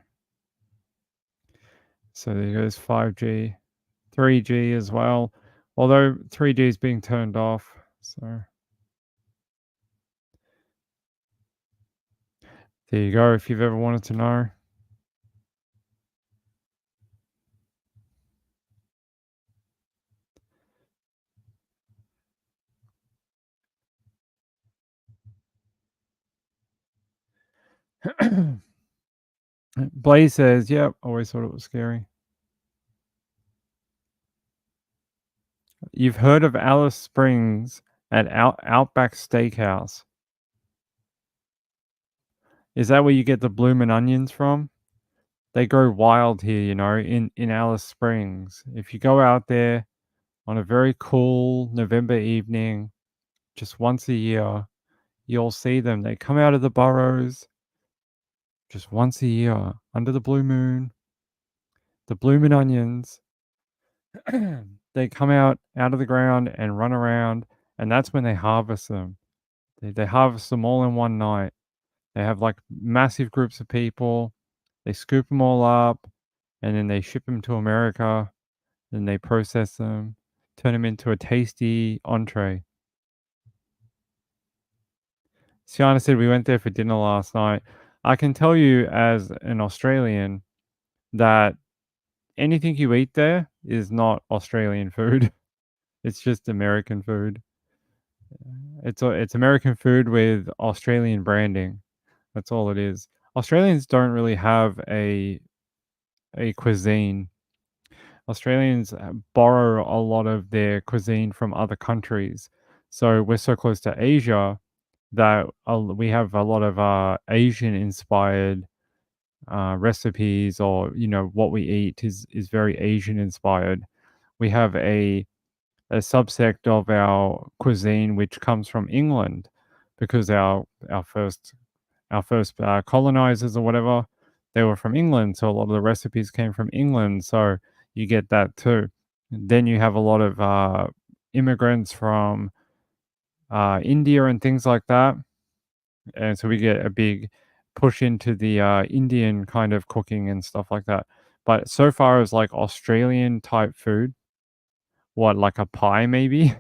Speaker 1: So there goes 5G, 3G as well. Although 3G is being turned off. So there you go, if you've ever wanted to know. Blaze says, yep, always thought it was scary. You've heard of Alice Springs at Outback Steakhouse. Is that where you get the bloomin' onions from? They grow wild here, you know, in Alice Springs. If you go out there on a very cool November evening, just once a year, you'll see them. They come out of the burrows just once a year under the blue moon. The bloomin' onions, they come out of the ground and run around, and that's when they harvest them. They harvest them all in one night. They have like massive groups of people. They scoop them all up, and then they ship them to America. Then they process them, turn them into a tasty entree. Sienna said we went there for dinner last night. I can tell you as an Australian that anything you eat there is not Australian food. It's just American food. It's American food with Australian branding. That's all it is. Australians don't really have a cuisine. Australians borrow a lot of their cuisine from other countries. So we're so close to Asia that we have a lot of Asian-inspired recipes, or you know what we eat is very Asian-inspired. We have a subsect of our cuisine which comes from England, because our first colonizers or whatever, they were from England, so a lot of the recipes came from England. So you get that too. Then you have a lot of immigrants from India and things like that. And so we get a big push into the Indian kind of cooking and stuff like that. But so far as like Australian type food, what, like a pie maybe?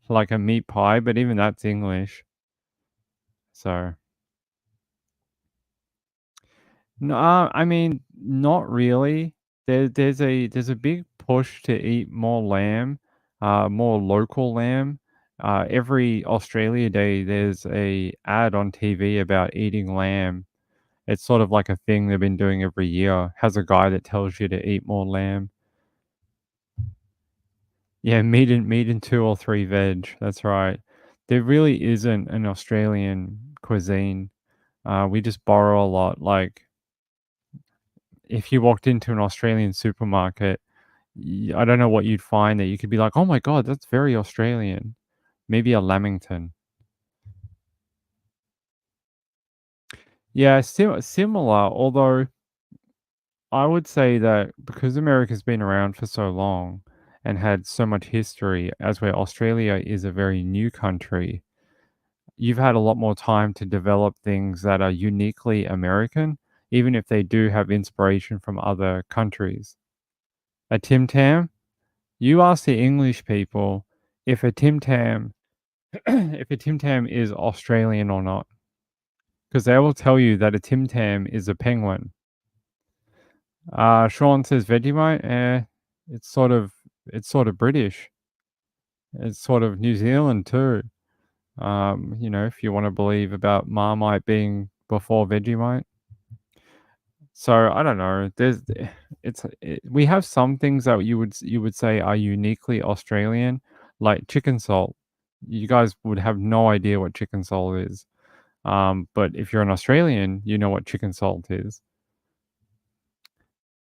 Speaker 1: Like a meat pie, but even that's English. So no, I mean, not really. There's a big push to eat more lamb, more local lamb. Every Australia Day, there's a ad on TV about eating lamb. It's sort of like a thing they've been doing every year. Has a guy that tells you to eat more lamb. Yeah, meat and 2 or 3 veg. That's right. There really isn't an Australian cuisine. We just borrow a lot. Like, if you walked into an Australian supermarket, I don't know what you'd find that you could be like, "Oh my god, that's very Australian." Maybe a lamington. Yeah, similar, although I would say that because America's been around for so long and had so much history, as where Australia is a very new country, you've had a lot more time to develop things that are uniquely American, even if they do have inspiration from other countries. A Tim Tam, you ask the English people if a Tim Tam if a Tim Tam is Australian or not, because they will tell you that a Tim Tam is a penguin. Sean says Vegemite. It's sort of British. It's sort of New Zealand too. If you want to believe about Marmite being before Vegemite. So I don't know. We have some things that you would say are uniquely Australian, like chicken salt. You guys would have no idea what chicken salt is. But if you're an Australian, you know what chicken salt is.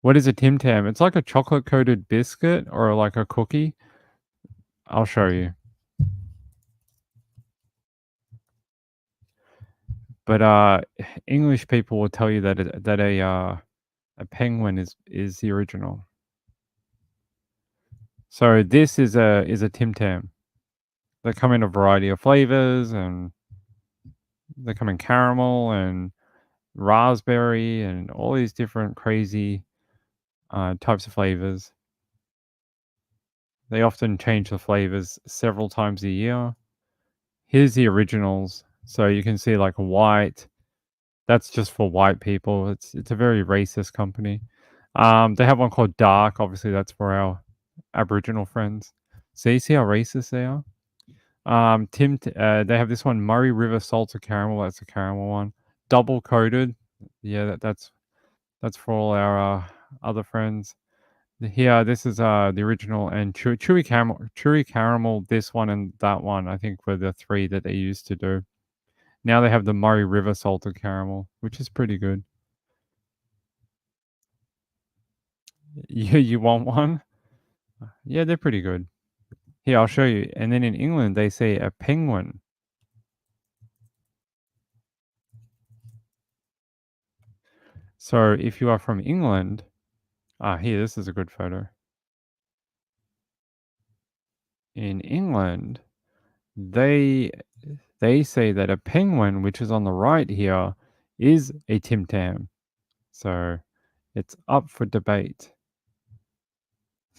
Speaker 1: What is a Tim Tam? It's like a chocolate coated biscuit or like a cookie. I'll show you. But English people will tell you that a penguin is the original. So this is a Tim Tam. They come in a variety of flavors, and they come in caramel and raspberry and all these different crazy types of flavors. They often change the flavors several times a year. Here's the originals. So you can see like white. That's just for white people. It's a very racist company. They have one called Dark. Obviously, that's for our Aboriginal friends. So you see how racist they are. They have this one, Murray River Salted Caramel. That's a caramel one. Double coated. Yeah, that's for all our other friends. Here, this is the original, and chewy caramel. This one and that one, I think, were the 3 that they used to do. Now they have the Murray River Salted Caramel, which is pretty good. You want one? Yeah, they're pretty good. Here, I'll show you. And then in England, they say a penguin. So if you are from England, here, this is a good photo. In England, they say that a penguin, which is on the right here, is a Tim Tam. So it's up for debate.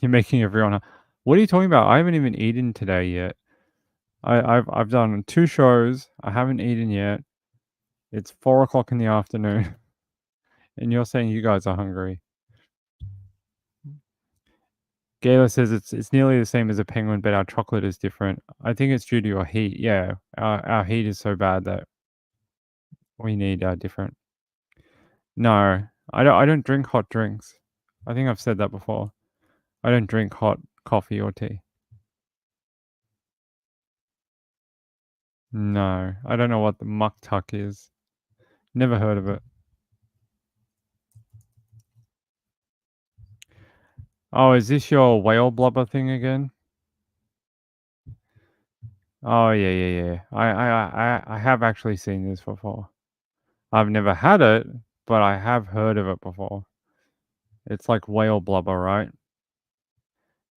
Speaker 1: You're making everyone. What are you talking about? I haven't even eaten today yet. I've done 2 shows. I haven't eaten yet. It's 4:00 in the afternoon, and you're saying you guys are hungry. Gayla says it's nearly the same as a penguin, but our chocolate is different. I think it's due to your heat. Yeah, our heat is so bad that we need different. No, I don't drink hot drinks. I think I've said that before. I don't drink hot coffee or tea. No, I don't know what the muck tuck is. Never heard of it. Oh, is this your whale blubber thing again? Oh yeah. I have actually seen this before. I've never had it, but I have heard of it before. It's like whale blubber, right?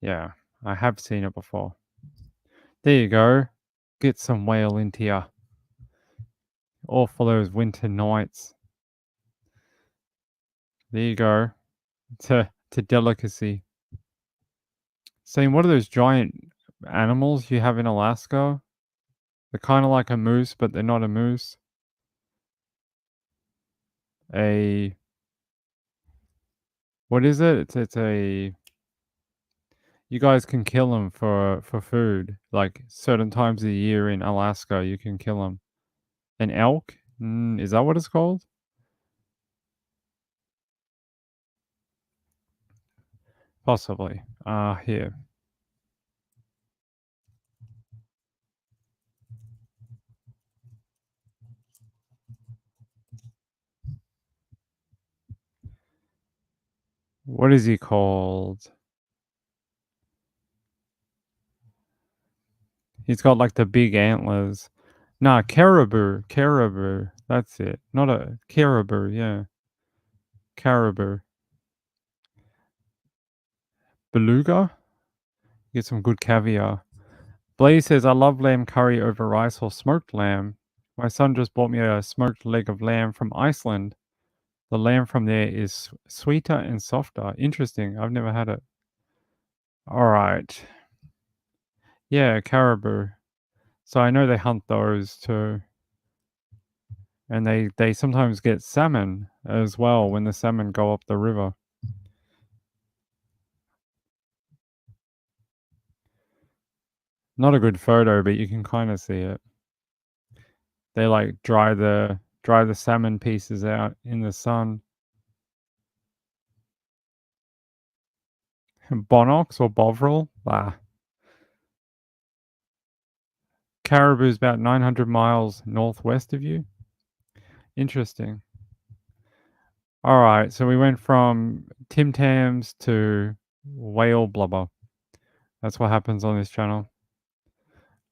Speaker 1: Yeah, I have seen it before. There you go. Get some whale into ya. All for those winter nights. There you go. To delicacy. Saying, what are those giant animals you have in Alaska? They're kind of like a moose, but they're not a moose. What is it? It's a. You guys can kill them for food. Like certain times of the year in Alaska, you can kill them. An elk? Is that what it's called? Possibly. Here. What is he called? He's got like the big antlers. Nah, caribou. Caribou. That's it. Not a caribou, yeah. Caribou. Beluga? Get some good caviar. Blaze says, I love lamb curry over rice or smoked lamb. My son just bought me a smoked leg of lamb from Iceland. The lamb from there is sweeter and softer. Interesting. I've never had it. All right. Yeah, caribou. So I know they hunt those too. And they sometimes get salmon as well when the salmon go up the river. Not a good photo, but you can kind of see it. They like dry the salmon pieces out in the sun. Bonox or Bovril? Caribou's about 900 miles northwest of you. Interesting. All right, so we went from Tim Tams to whale blubber. That's what happens on this channel.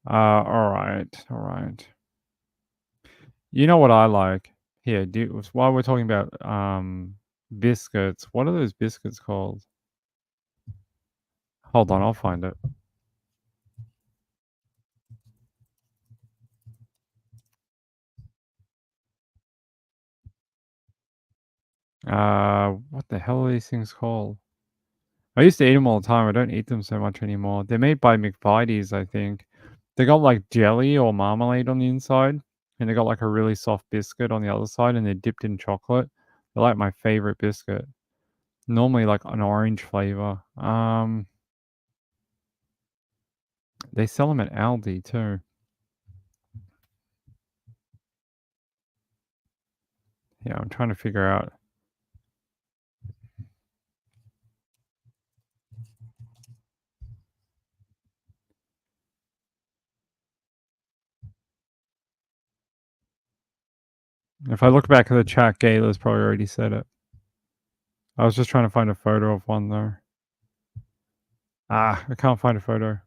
Speaker 1: All right. You know what I like? Here, while we're talking about biscuits, what are those biscuits called? Hold on, I'll find it. What the hell are these things called? I used to eat them all the time. I don't eat them so much anymore. They're made by McVitie's, I think. They got like jelly or marmalade on the inside, and they got like a really soft biscuit on the other side, and they're dipped in chocolate. They're like my favorite biscuit. Normally like an orange flavor. They sell them at Aldi too. Yeah, I'm trying to figure out. If I look back at the chat, Gayla's probably already said it. I was just trying to find a photo of one though. I can't find a photo.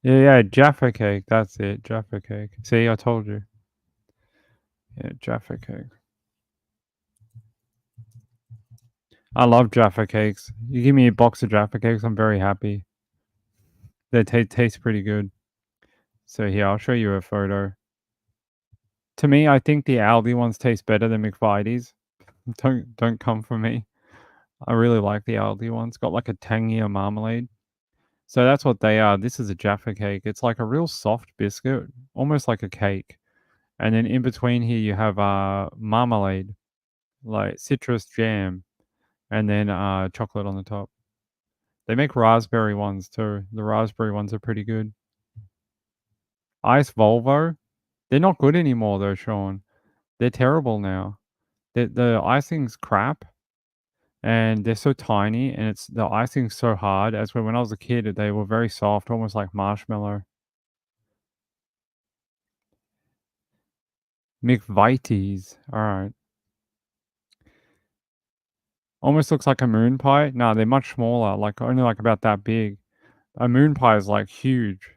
Speaker 1: Yeah, Jaffa cake. That's it. Jaffa cake. See, I told you. Yeah, Jaffa cake. I love Jaffa cakes. You give me a box of Jaffa cakes, I'm very happy. They taste pretty good. So here, I'll show you a photo. To me, I think the Aldi ones taste better than McVitie's. Don't come for me. I really like the Aldi ones. Got like a tangier marmalade. So that's what they are. This is a Jaffa cake. It's like a real soft biscuit, almost like a cake. And then in between here you have marmalade, like citrus jam, and then chocolate on the top. They make raspberry ones too. The raspberry ones are pretty good. Ice Volvo. They're not good anymore though, Sean. They're terrible now. The icing's crap. And they're so tiny, and the icing's so hard. As when I was a kid, they were very soft, almost like marshmallow. McVitie's. All right. Almost looks like a moon pie. No, they're much smaller, like only like about that big. A moon pie is like huge.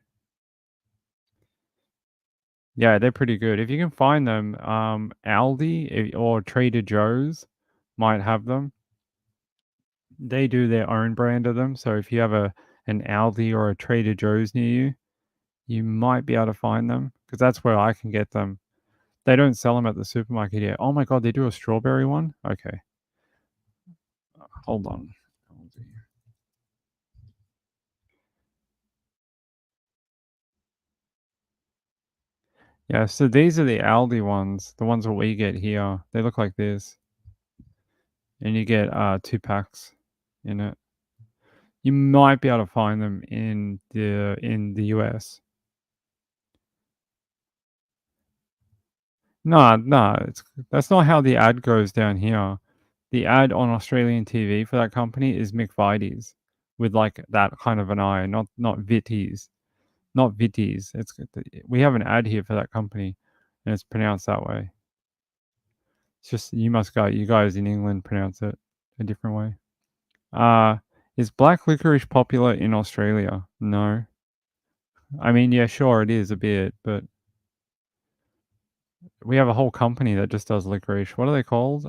Speaker 1: Yeah, they're pretty good. If you can find them, Aldi or Trader Joe's, might have them. They do their own brand of them. So if you have an Aldi or a Trader Joe's near you, you might be able to find them because that's where I can get them. They don't sell them at the supermarket yet. Oh my god, they do a strawberry one? Okay. Hold on. Yeah, so these are the Aldi ones, the ones that we get here. They look like this. And you get 2 packs in it. You might be able to find them in the US. No, that's not how the ad goes down here. The ad on Australian TV for that company is McVitie's with like that kind of an eye, not Vitties. Not Vitties. We have an ad here for that company and it's pronounced that way. It's just you guys in England pronounce it a different way. Is black licorice popular in Australia? No. I mean, yeah, sure it is a bit, but we have a whole company that just does licorice. What are they called?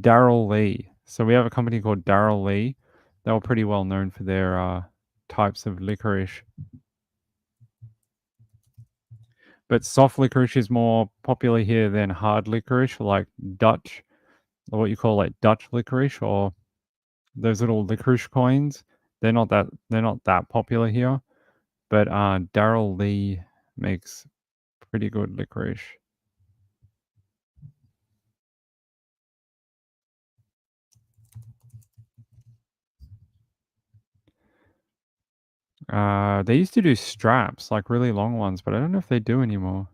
Speaker 1: Darrell Lee. So we have a company called Darrell Lee. They were pretty well known for their types of licorice. But soft licorice is more popular here than hard licorice, like Dutch, or what you call like Dutch licorice, or those little licorice coins. They're not that popular here. But Darrell Lee makes pretty good licorice. They used to do straps, like really long ones, but I don't know if they do anymore.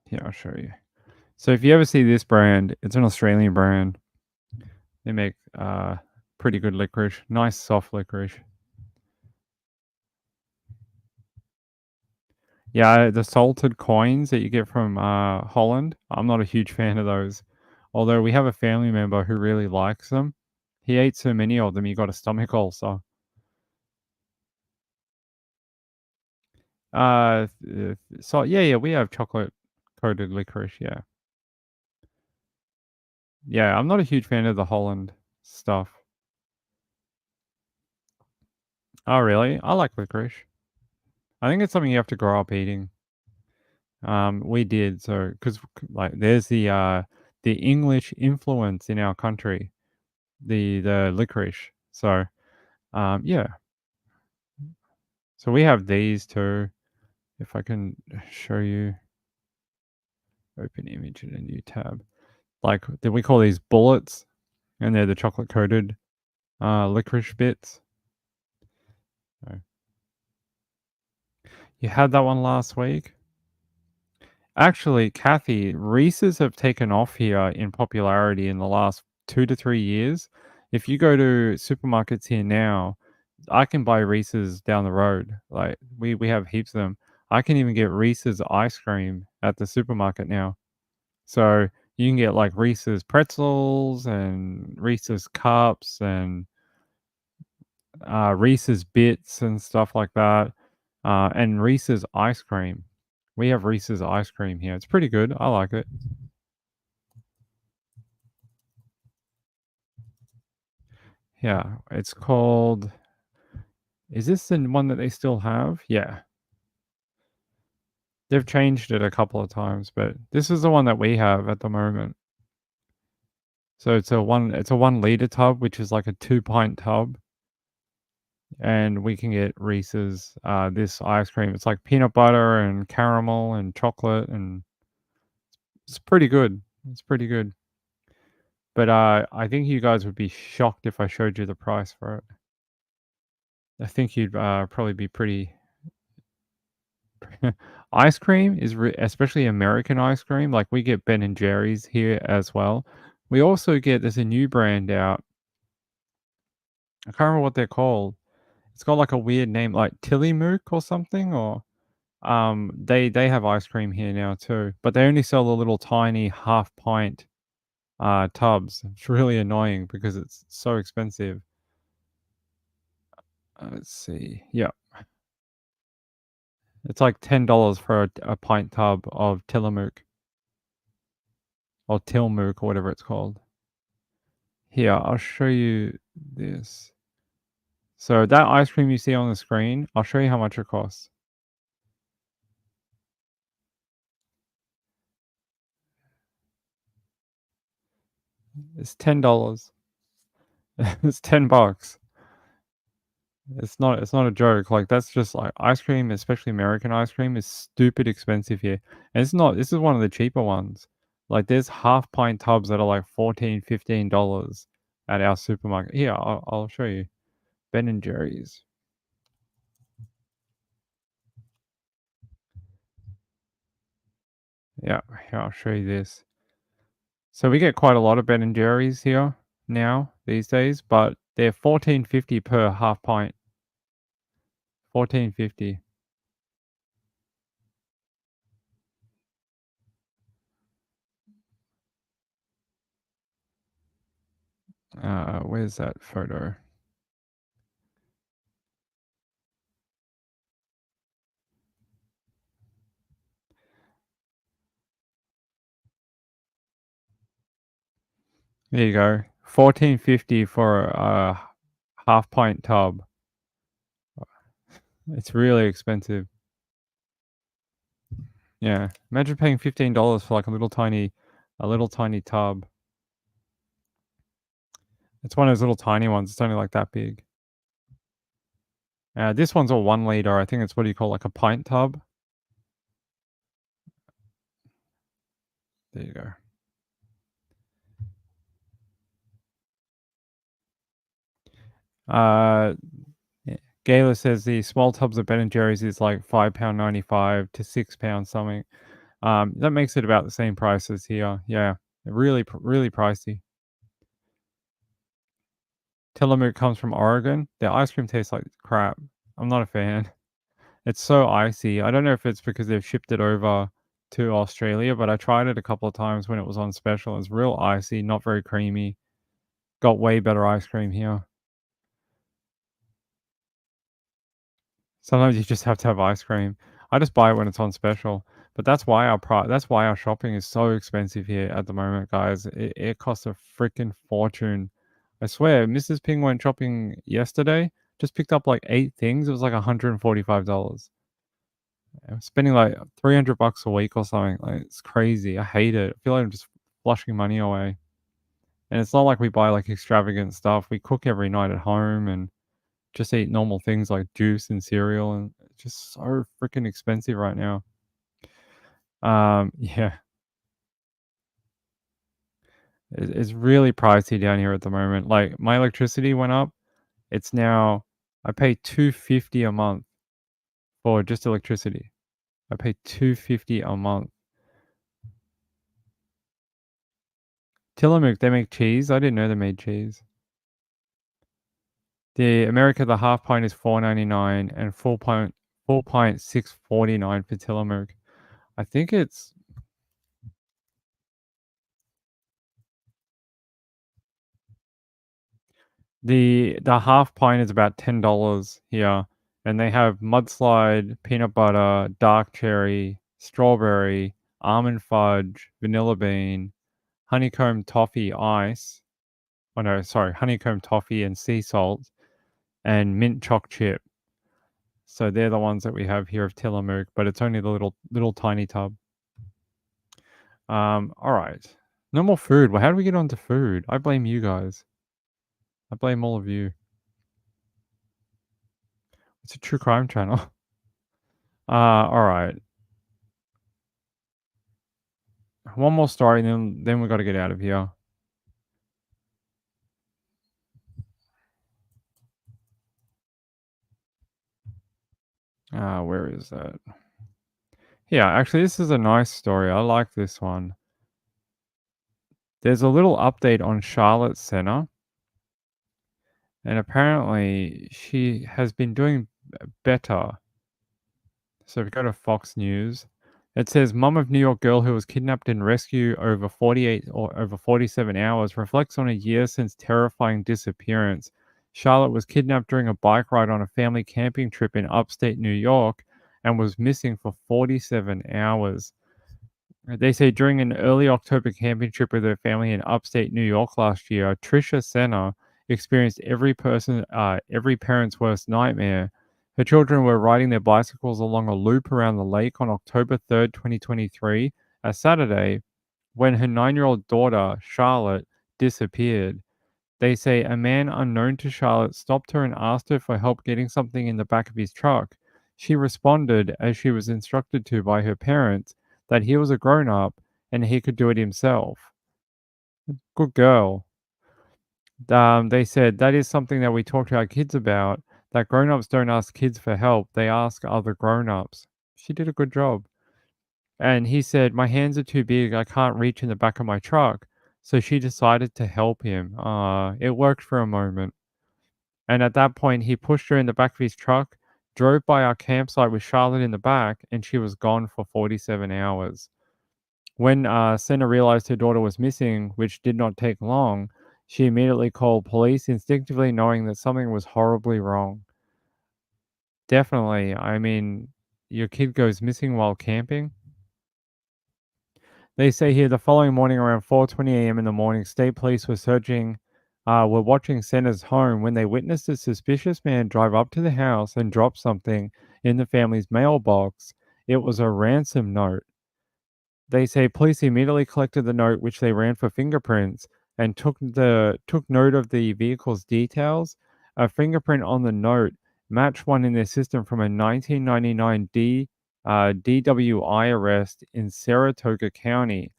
Speaker 1: Here, I'll show you. So if you ever see this brand, it's an Australian brand. They make pretty good licorice, nice soft licorice. Yeah, the salted coins that you get from Holland, I'm not a huge fan of those. Although we have a family member who really likes them. He ate so many of them, he got a stomach ulcer. So yeah, we have chocolate coated licorice, yeah. Yeah, I'm not a huge fan of the Holland stuff. Oh, really? I like licorice. I think it's something you have to grow up eating. We did, so because like there's the English influence in our country, the licorice. So, yeah. So we have these too. If I can show you, open image in a new tab. Like we call these bullets, and they're the chocolate coated licorice bits. So. You had that one last week? Actually, Kathy, Reese's have taken off here in popularity in the last 2 to 3 years. If you go to supermarkets here now, I can buy Reese's down the road. Like we have heaps of them. I can even get Reese's ice cream at the supermarket now. So you can get like Reese's pretzels and Reese's cups and Reese's bits and stuff like that. And Reese's ice cream. We have Reese's ice cream here. It's pretty good. I like it. Yeah, it's called. Is this the one that they still have? Yeah. They've changed it a couple of times, but this is the one that we have at the moment. So it's a 1 liter tub, which is like a 2-pint tub. And we can get Reese's this ice cream. It's like peanut butter and caramel and chocolate, and it's pretty good. It's pretty good. But I think you guys would be shocked if I showed you the price for it. I think you'd probably be pretty. Ice cream is especially American ice cream. Like we get Ben and Jerry's here as well. We also get there's a new brand out. I can't remember what they're called. It's got like a weird name, like Tillamook or something. Or they have ice cream here now too, but they only sell the little tiny half-pint tubs. It's really annoying because it's so expensive. Let's see. Yeah. It's like $10 for a pint tub of Tillamook. Or Tillamook, or whatever it's called. Here, I'll show you this. So that ice cream you see on the screen, I'll show you how much it costs. It's $10. It's $10. It's not a joke. Like, that's just like ice cream, especially American ice cream, is stupid expensive here. And it's not. This is one of the cheaper ones. Like, there's half pint tubs that are like $14, $15 at our supermarket. Here, I'll show you. Ben and Jerry's. Yeah, here, I'll show you this. So we get quite a lot of Ben and Jerry's here now these days, but they're $14.50 per half pint. $14.50. Where's that photo? There you go. $14.50 for a half pint tub. It's really expensive. Yeah, imagine paying $15 for like a little tiny tub. It's one of those little tiny ones. It's only like that big. This one's a 1 liter. I think it's what do you call like a pint tub. There you go. Gayla says the small tubs of Ben and Jerry's is like £5.95 to £6 something. That makes it about the same price as here. Yeah, really pricey. Tillamook comes from Oregon. Their ice cream tastes like crap. I'm not a fan. It's so icy. I don't know if it's because they've shipped it over to Australia, but I tried it a couple of times when it was on special. It's real icy, not very creamy. Got way better ice cream here. Sometimes you just have to have ice cream. I just buy it when it's on special. But that's why our shopping is so expensive here at the moment, guys. It costs a freaking fortune. I swear, Mrs. Ping went shopping yesterday. Just picked up like 8 things. It was like $145. I'm spending like $300 a week or something. Like, it's crazy. I hate it. I feel like I'm just flushing money away. And it's not like we buy like extravagant stuff. We cook every night at home and just eat normal things like juice and cereal, and it's just so freaking expensive right now. Yeah. It's really pricey down here at the moment. Like, my electricity went up. It's now, I pay $250 a month for just electricity. I pay $250 a month. Tillamook, they make cheese. I didn't know they made cheese. The half pint is $4.99 and full pint $6.49 for Tillamook. I think it's the half pint is about $10 here, and they have mudslide, peanut butter, dark cherry, strawberry, almond fudge, vanilla bean, honeycomb toffee ice. Oh no, sorry, honeycomb toffee and sea salt, and mint choc chip. So they're the ones that we have here of Tillamook, but it's only the little tiny tub. All right. No more food. Well, how do we get onto food? I blame you guys. I blame all of you. It's a true crime channel. All right. One more story, and then we got to get out of here. Where is that? Yeah, actually, this is a nice story. I like this one. There's a little update on Charlotte Center. And apparently, she has been doing better. So if we go to Fox News, it says, Mum of New York girl who was kidnapped and rescued over 47 hours reflects on a year since terrifying disappearance. Charlotte was kidnapped during a bike ride on a family camping trip in upstate New York and was missing for 47 hours. They say during an early October camping trip with her family in upstate New York last year, Tricia Senna experienced every parent's worst nightmare. Her children were riding their bicycles along a loop around the lake on October 3rd, 2023, a Saturday, when her 9-year-old daughter, Charlotte, disappeared. They say a man unknown to Charlotte stopped her and asked her for help getting something in the back of his truck. She responded, as she was instructed to by her parents, that he was a grown-up and he could do it himself. Good girl. They said that is something that we talk to our kids about, that grown-ups don't ask kids for help, they ask other grown-ups. She did a good job. And he said, my hands are too big, I can't reach in the back of my truck. So she decided to help him. It worked for a moment. And at that point, he pushed her in the back of his truck, drove by our campsite with Charlotte in the back, and she was gone for 47 hours. When Senna realized her daughter was missing, which did not take long, she immediately called police, instinctively knowing that something was horribly wrong. Definitely. I mean, your kid goes missing while camping. They say here the following morning around 4:20 a.m. in the morning, state police were watching Senna's home when they witnessed a suspicious man drive up to the house and drop something in the family's mailbox. It was a ransom note. They say police immediately collected the note, which they ran for fingerprints, and took note of the vehicle's details. A fingerprint on the note matched one in their system from a 1999 DWI arrest in Saratoga County.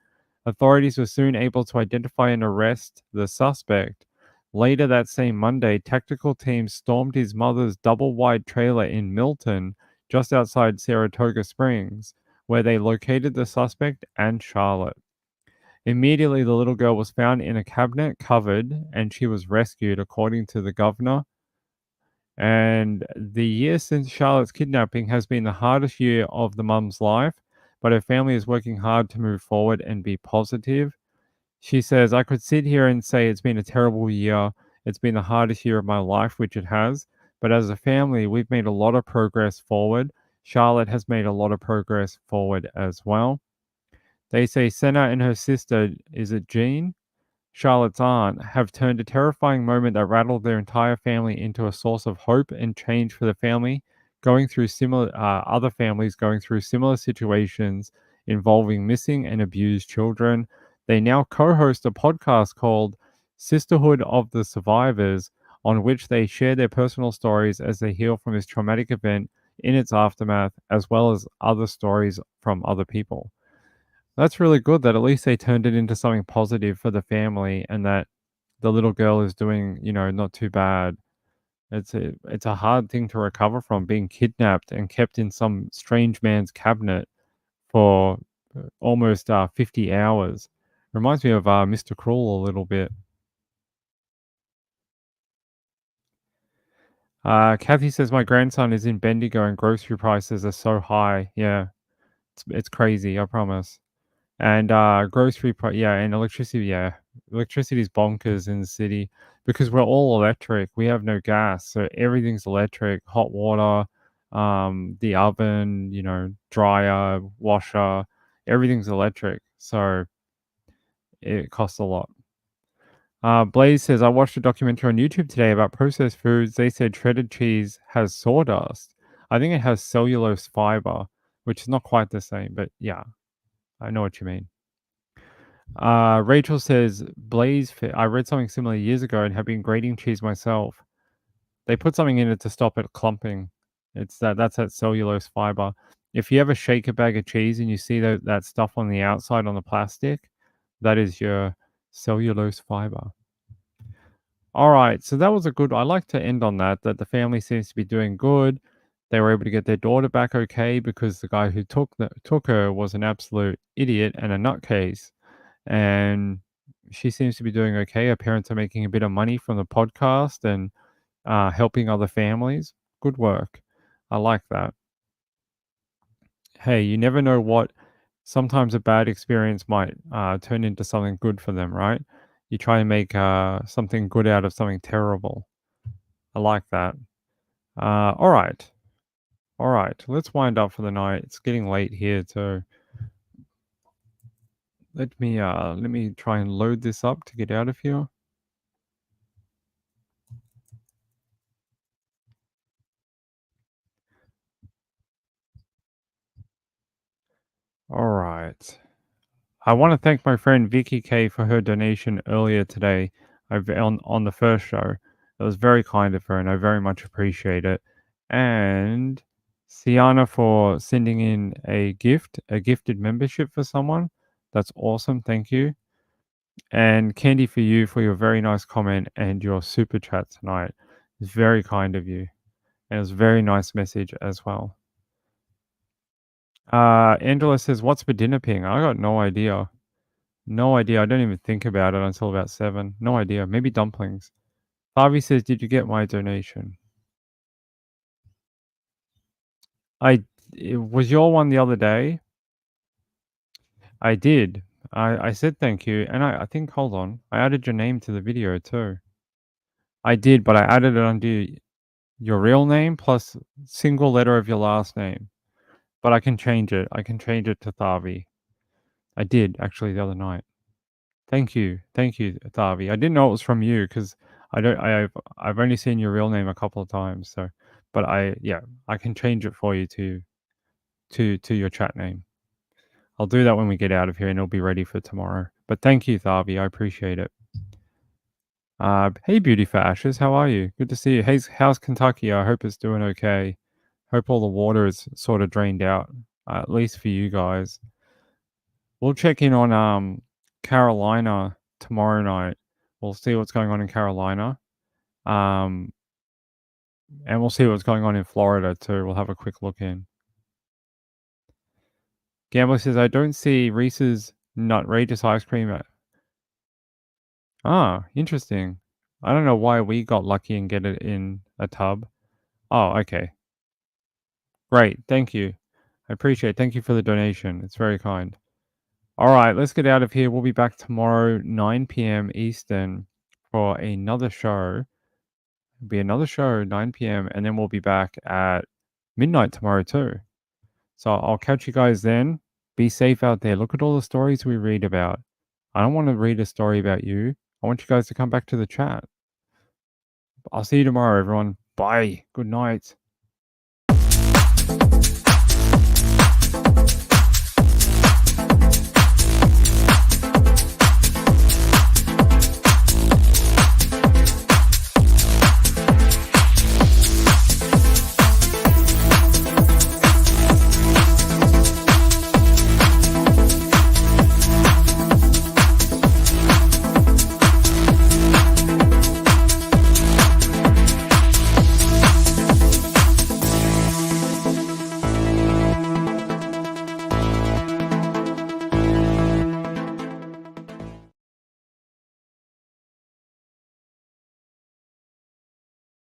Speaker 1: Authorities were soon able to identify and arrest the suspect. Later that same Monday, tactical teams stormed his mother's double-wide trailer in Milton, just outside Saratoga Springs, where they located the suspect and Charlotte. Immediately, the little girl was found in a cabinet covered, and she was rescued, according to the governor. And the year since Charlotte's kidnapping has been the hardest year of the mum's life, but her family is working hard to move forward and be positive. She says, I could sit here and say it's been a terrible year. It's been the hardest year of my life, which it has. But as a family, we've made a lot of progress forward. Charlotte has made a lot of progress forward as well. They say Senna and her sister, is it Jean, Charlotte's aunt, have turned a terrifying moment that rattled their entire family into a source of hope and change for the family, other families going through similar situations involving missing and abused children. They now co-host a podcast called Sisterhood of the Survivors, on which they share their personal stories as they heal from this traumatic event in its aftermath, as well as other stories from other people. That's really good that at least they turned it into something positive for the family, and that the little girl is doing, not too bad. It's a hard thing to recover from, being kidnapped and kept in some strange man's cabinet for almost 50 hours. Reminds me of Mr. Cruel a little bit. Kathy says, my grandson is in Bendigo and grocery prices are so high. Yeah, it's crazy, I promise. And and electricity, electricity is bonkers in the city because we're all electric. We have no gas, so everything's electric. Hot water, the oven, dryer, washer, everything's electric. So it costs a lot. Blaze says, I watched a documentary on YouTube today about processed foods. They said shredded cheese has sawdust. I think it has cellulose fiber, which is not quite the same, but yeah, I know what you mean. Rachel says, I read something similar years ago and have been grating cheese myself. They put something in it to stop it clumping. That's that cellulose fiber. If you ever shake a bag of cheese and you see that stuff on the outside on the plastic, that is your cellulose fiber. All right, so that was I like to end on that the family seems to be doing good. They were able to get their daughter back okay because the guy who took her was an absolute idiot and a nutcase. And she seems to be doing okay. Her parents are making a bit of money from the podcast and helping other families. Good work. I like that. Hey, you never know what sometimes a bad experience might turn into something good for them, right? You try and make something good out of something terrible. I like that. All right. All right, let's wind up for the night. It's getting late here, so let me try and load this up to get out of here. All right. I want to thank my friend Vicky K for her donation earlier today on the first show. It was very kind of her, and I very much appreciate it. And Sienna for sending in a gifted membership for someone. That's awesome. Thank you. And Candy for you for your very nice comment and your super chat tonight. It's very kind of you. And it was a very nice message as well. Angela says, "What's for dinner, Ping?" I got no idea. No idea. I don't even think about it until about 7. No idea. Maybe dumplings. Harvey says, "Did you get my donation?" It was your one the other day. I did. I said thank you, and I think, hold on, I added your name to the video too. I did, but I added it under your real name plus single letter of your last name. But I can change it. I can change it to Thavi. I did actually the other night. Thank you, Thavi. I didn't know it was from you because I've only seen your real name a couple of times. So, but I can change it for you to your chat name. I'll do that when we get out of here, and it'll be ready for tomorrow. But thank you, Thavi. I appreciate it. Hey, Beauty for Ashes, how are you? Good to see you. Hey, how's Kentucky? I hope it's doing okay. Hope all the water is sort of drained out, at least for you guys. We'll check in on Carolina tomorrow night. We'll see what's going on in Carolina. And we'll see what's going on in Florida too. We'll have a quick look in. Gambler says, "I don't see Reese's Nutrageous ice cream." Interesting. I don't know why we got lucky and get it in a tub. Oh, okay. Great. Thank you. I appreciate it. Thank you for the donation. It's very kind. All right, let's get out of here. We'll be back tomorrow, 9 p.m. Eastern, for another show. It'll be another show, 9 p.m., and then we'll be back at midnight tomorrow too. So I'll catch you guys then. Be safe out there. Look at all the stories we read about. I don't want to read a story about you. I want you guys to come back to the chat. I'll see you tomorrow, everyone. Bye. Good night.